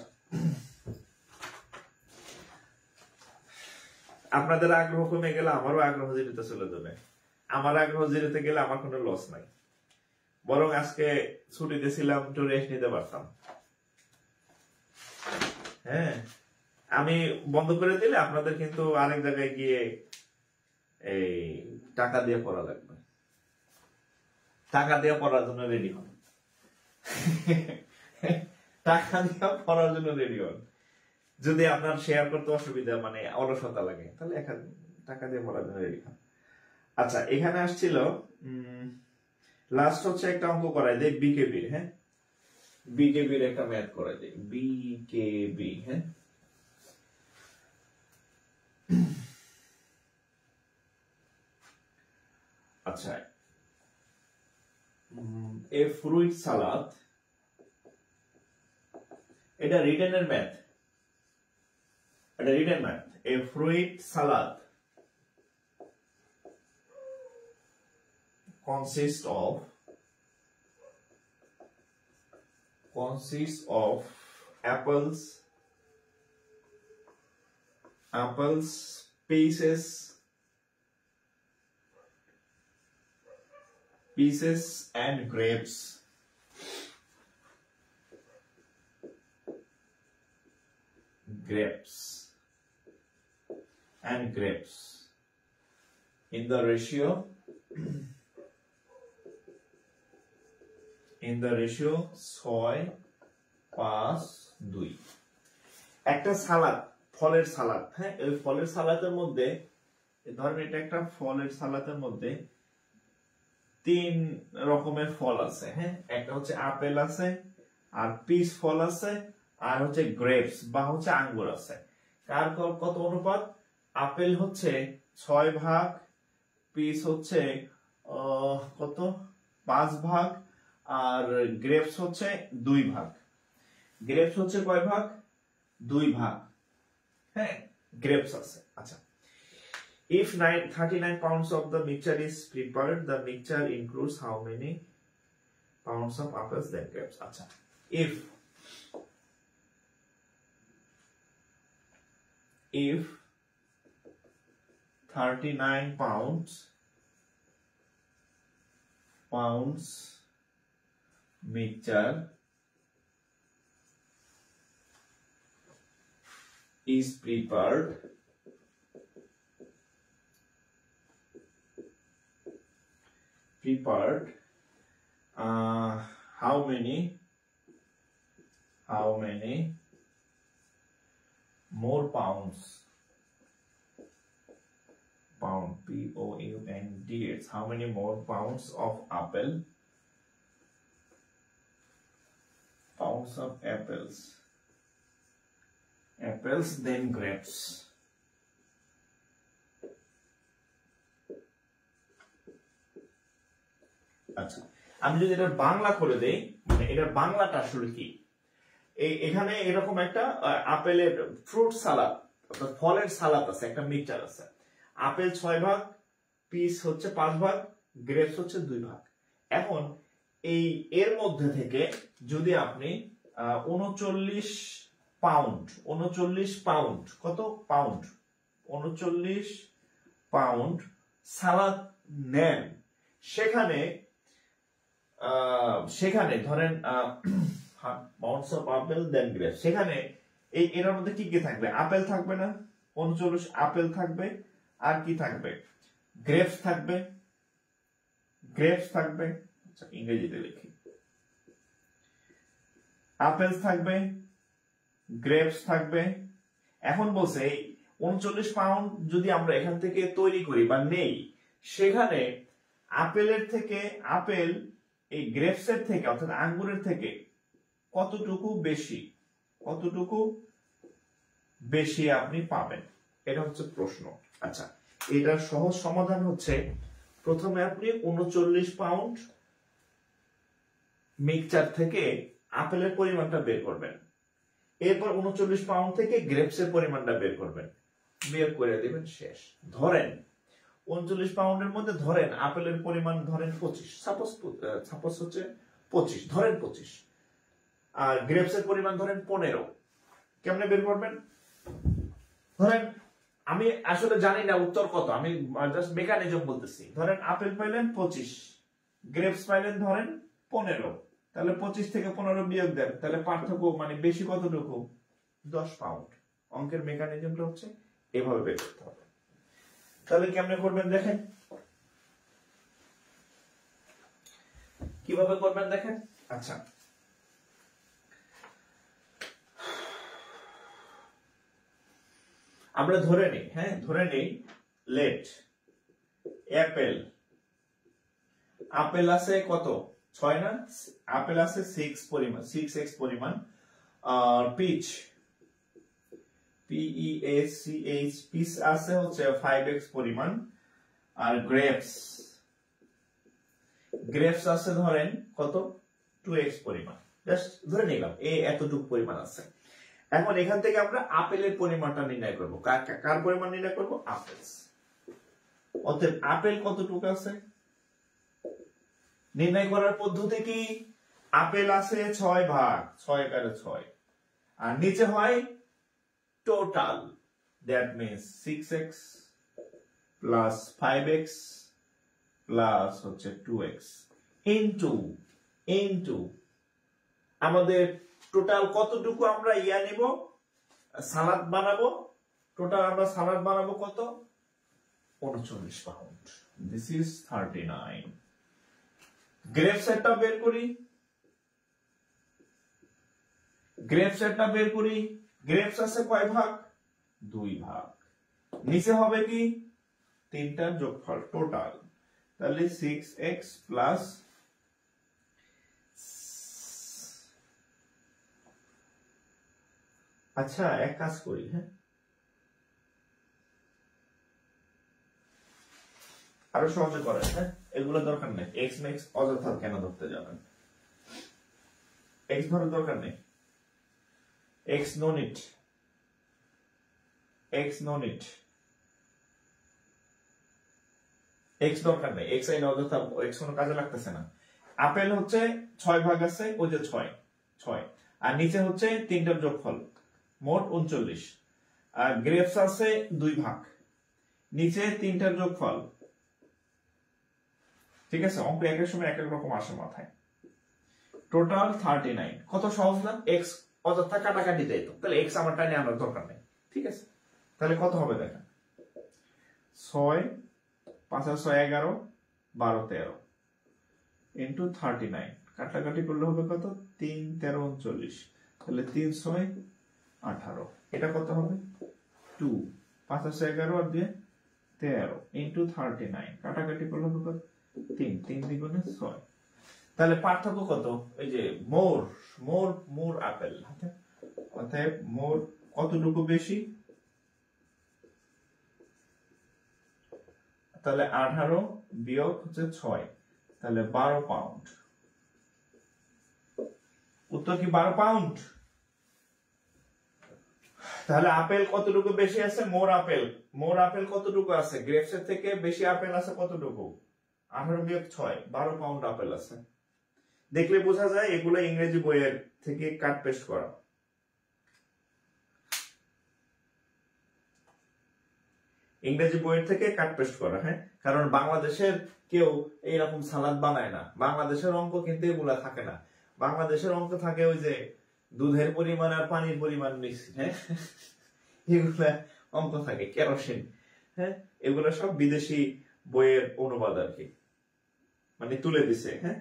Speaker 1: আপনাদের আগ্রহ কমে গেলে আমারও আগ্রহ জিরোতে চলে যাবে। আমার আগ্রহ জিরোতে গেলে আমার কোনো লস নাই, বরং আজকে ছুটিতে ছিলাম, একটু রেস্ট নিতে পারতাম। হ্যাঁ, আমি বন্ধ করে দিলে আপনাদের কিন্তু আরেক জায়গায় গিয়ে এই টাকা দিয়ে পড়া লাগবে, টাকা দিয়ে পড়ার জন্য রেডি হন, টাকা দিয়ে পড়ার জন্য রেডি হন। যদি আপনার শেয়ার করতে অসুবিধা মানে অলসতা লাগে, তাহলে টাকা দিয়ে পড়ার জন্য রেডি হন। আচ্ছা, এখানে আসছিল লাস্ট হচ্ছে একটা অঙ্ক করাই দেয় বিকেবির। হ্যাঁ, বিকেবির একটা ম্যাথ করাই দেয়, বিকেবি। হ্যাঁ, আচ্ছা, এ ফ্রুইট সালাদ, এটা রিটেনের ম্যাথ, এটা written math. A fruit salad consists of apples, pieces and grapes. In the ratio 6:5:2। একটা সালাদ, ফলের সালাদ। হ্যাঁ, এই ফলের সালাদের মধ্যে ধরেন এটা একটা ফলের সালাদের মধ্যে 3 রকমের ফল আছে। হ্যাঁ, একটা হচ্ছে আপেল আছে, আর পিস ফল আছে, আর হচ্ছে গ্রেপস বা হচ্ছে আঙ্গুর আছে। কার কত অনুপাত? আপেল হচ্ছে 6 ভাগ, পিস হচ্ছে কত 5 ভাগ, আর গ্রেপস হচ্ছে 2 ভাগ। গ্রেপস হচ্ছে কয় ভাগ? 2 ভাগ। হ্যাঁ, গ্রেপস আছে। আচ্ছা, if 39 pounds of the mixture is prepared, the mixture includes how many pounds of apples then grapes. আচ্ছা, if 39 pounds mixture is prepared, how many more pounds, P-O-U-N-D-S, how many more pounds of apples then grapes? আচ্ছা, আমি যদি এটার বাংলা করে দেই, মানে এটার বাংলাটা আসলে কি, এখানে এরকম একটা আপেলের ফ্রুট সালাদ অর্থাৎ ফলের সালাদ আছে, একটা মিক্সচার আছে। আপেল 6 ভাগ, পিস হচ্ছে 5 ভাগ, গ্রেপস হচ্ছে 2 ভাগ। এখন এর মধ্যে থেকে যদি আপনি 39 পাউন্ড কত পাউন্ড 39 পাউন্ড সালাদ নেন, সেখানে ধরেন পাউন্ডস অফ আপেল দেন গ্রেপস, সেখানে এর মধ্যে কি কি থাকবে? আপেল থাকবে না, 39 আপেল থাকবে, আর কি থাকবে? গ্রেপস থাকবে। আচ্ছা, ইংরেজিতে লিখি, আপেলস থাকবে, গ্রেপস থাকবে। এখন বলছে 39 পাউন্ড যদি আমরা এখান থেকে তৈরি করি বা নেই, সেখানে আপেল এই গ্রেপসের থেকে অর্থাৎ আঙ্গুরের থেকে কতটুকু বেশি আপনি পাবেন, এটা হচ্ছে প্রশ্ন। আচ্ছা, এটার সহজ সমাধান হচ্ছে, প্রথমে আপনি 39 পাউন্ড মিক্সচার থেকে আপেলের পরিমাণটা বের করবেন, এরপর 39 পাউন্ড থেকে গ্রেপসের পরিমাণটা বের করবেন, বের করে দিবেন, শেষ। ধরেন 39 পাউন্ডের মধ্যে ধরেন আপেলের পরিমাণ ধরেন 25, সাপোজ হচ্ছে 25, ধরেন 25, আর গ্রেপসের পরিমাণ ধরেন 15। কেমনে বের করবেন? ধরেন আমি আসলে জানি না উত্তর কত, আমি জাস্ট মেকানিজম বলতেছি। ধরেন আপেল পাইলেন 25, গ্রেপস পাইলেন ধরেন 15, তাহলে 25 থেকে 15 বিয়োগ দেন, তাহলে পার্থক্য মানে বেশি কতটুকু? 10 পাউন্ড। অঙ্কের মেকানিজমটা হচ্ছে এভাবে বের করতে হবে। তাহলে কেমনে করবেন দেখেন, কিভাবে করবেন দেখেন। আচ্ছা, আমরা ধরে নেই লেট আপেল আছে কত? 6 না? আপেল আছে 6x পরিমাণ, আর পিচ পিচ আছে হচ্ছে 5x পরিমাণ, আর গ্রেপস আছে ধরেন কত? 2x পরিমাণ। জাস্ট ধরে নিলাম এতটুকু পরিমাণ আছে। এখন এখান থেকে আমরা আপেলের পরিমাণটা নির্ণয় করব। কার পরিমাণ নির্ণয় করব? আপেলস। অতএব আপেল কতটুকু আছে নির্ণয় করার পদ্ধতি কি? আপেল আছে 6 ভাগ, 6 এর 6, আর নিচে হয় total, that means 6x plus 5x plus হচ্ছে 2x ইনটু আমাদের টোটাল কতটুকু আমরা নিব, সালাদ বানাবো। টোটাল আমরা সালাদ বানাবো কত? 39 পাউন্ড। This is 39। গ্রেপস একটা বের করি, গ্রেপস আছে কয় ভাগ? 2 ভাগ। নিচে হবে কি? 3টার যোগফল টোটাল, তাহলে 6x প্লাস আচ্ছা এক কাজ করি, হ্যাঁ আরো সহজে করেন, হ্যাঁ এগুলো দরকার নেই। এক্স মেক্স অযথা কেন ধরতে যাবেন? এক্স ধরার দরকার নেই, এক্স নো নিট, এক্স দরকার নেই, এক্স আইন অযথা, এক্স কোনো কাজে লাগতেছে না। আপেল হচ্ছে 6 ভাগ আছে, ওই যে 6 6, আর নিচে হচ্ছে 3টার যোগফল, মোট 39। আর গ্রেপস আছে 2 ভাগ, নিচে 3টার যোগফল। ঠিক আছে, অঙ্ক এক এক সময় এক এক রকম আসে মাথায়। টোটাল 39। কত সহজ না? এক্স অযথা কাটাকাটি দেয় তো, তাহলে এক্স আমার টাইনে আনার দরকার নেই। ঠিক আছে, তাহলে কত হবে দেখেন, 6 5 আর 6 11 12 13 ইন্টু 39, কাটাকাটি করলে হবে কত, 3 13 39, তাহলে 3 6 18। এটা কত হবে, 2 5 আর 6 11 আর 2 13 ইন্টু 39, কাটাকাটি করলে হবে কত, 3 3 দ্বিগুণে 6। তাহলে পার্থক্য কত, এই যে মোর মোর মোর আপেল, অতএব মোর কতটুকু বেশি, তাহলে 18 বিয়োগ হচ্ছে 6, তাহলে 12 পাউন্ড। উত্তর কি 12 পাউন্ড? তাহলে আপেল কতটুকু বেশি আছে, মোর আপেল, মোর আপেল কতটুকু আছে, গ্রেপসের থেকে বেশি আপেল আছে কতটুকু, 18 বিয়োগ 6, 12 পাউন্ড আপেল আছে। দেখলে বোঝা যায় এগুলো ইংরেজি বইয়ের থেকে কাট পেস্ট করা। ইংরেজি বইয়ের থেকে কাট পেস্ট করা, হ্যাঁ, কারণ বাংলাদেশের কেউ এইরকম সালাদ বানায় না। বাংলাদেশের অঙ্ক কিন্তু এগুলা থাকে না। বাংলাদেশের অঙ্ক থাকে ওই যে দুধের পরিমাণ আর পানির পরিমাণ মিক্স, হ্যাঁ, এগুলা অঙ্ক থাকে, কেরোসিন, হ্যাঁ, এগুলো সব বিদেশি বইয়ের অনুবাদ আর কি, মানে তুলে দিছে, হ্যাঁ,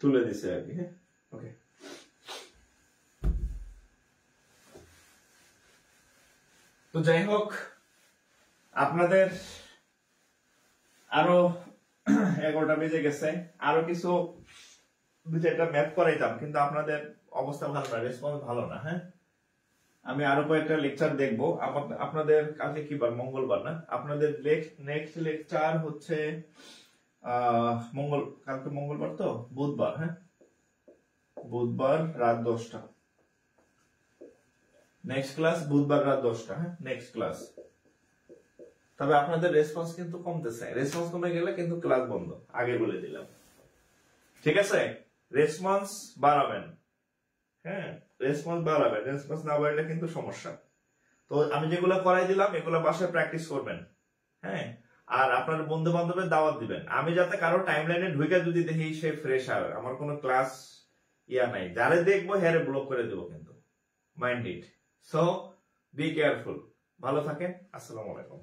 Speaker 1: তুলে দিছে আর কি, হ্যাঁ। ওকে, তো যাই হোক, আপনাদের আরো 11টা বেজে গেছে, আরো কিছু 2-4টা ম্যাথ করাইতাম, কিন্তু আপনাদের অবস্থা ভালো না, রেসপন্স ভালো না, হ্যাঁ। আমি আরো কয়েকটা লেকচার দেখবো। আপনাদের কালকে কি বার, মঙ্গলবার না? আপনাদের নেক্সট লেকচার হচ্ছে কালকে মঙ্গলবার তো বুধবার, হ্যাঁ, বুধবার রাত 10টা নেক্সট ক্লাস, বুধবার রাত 10টা, হ্যাঁ, নেক্সট ক্লাস। তবে আপনাদের রেসপন্স কিন্তু কমতেছে, রেসপন্স কমে গেলে কিন্তু ক্লাস বন্ধ, আগে বলে দিলাম। ঠিক আছে, রেসপন্স বাড়াবেন, হ্যাঁ, রেসপন্স বাড়াবেন, রেসপন্স না বাড়লে কিন্তু সমস্যা। তো আমি যেগুলো করাই দিলাম এগুলো বাসায় প্র্যাকটিস করবেন, হ্যাঁ, আর আপনার বন্ধু বান্ধবের দাওয়াত দিবেন। আমি যাতে কারো টাইমলাইনে ঢুকে যদি দেখি সে ফ্রেশার, আমার কোনো ক্লাস ইয়া নাই, যারে দেখবো হ্যারে ব্লক করে দেবো কিন্তু, mind it. So be careful, ভালো থাকেন, আসসালামু আলাইকুম।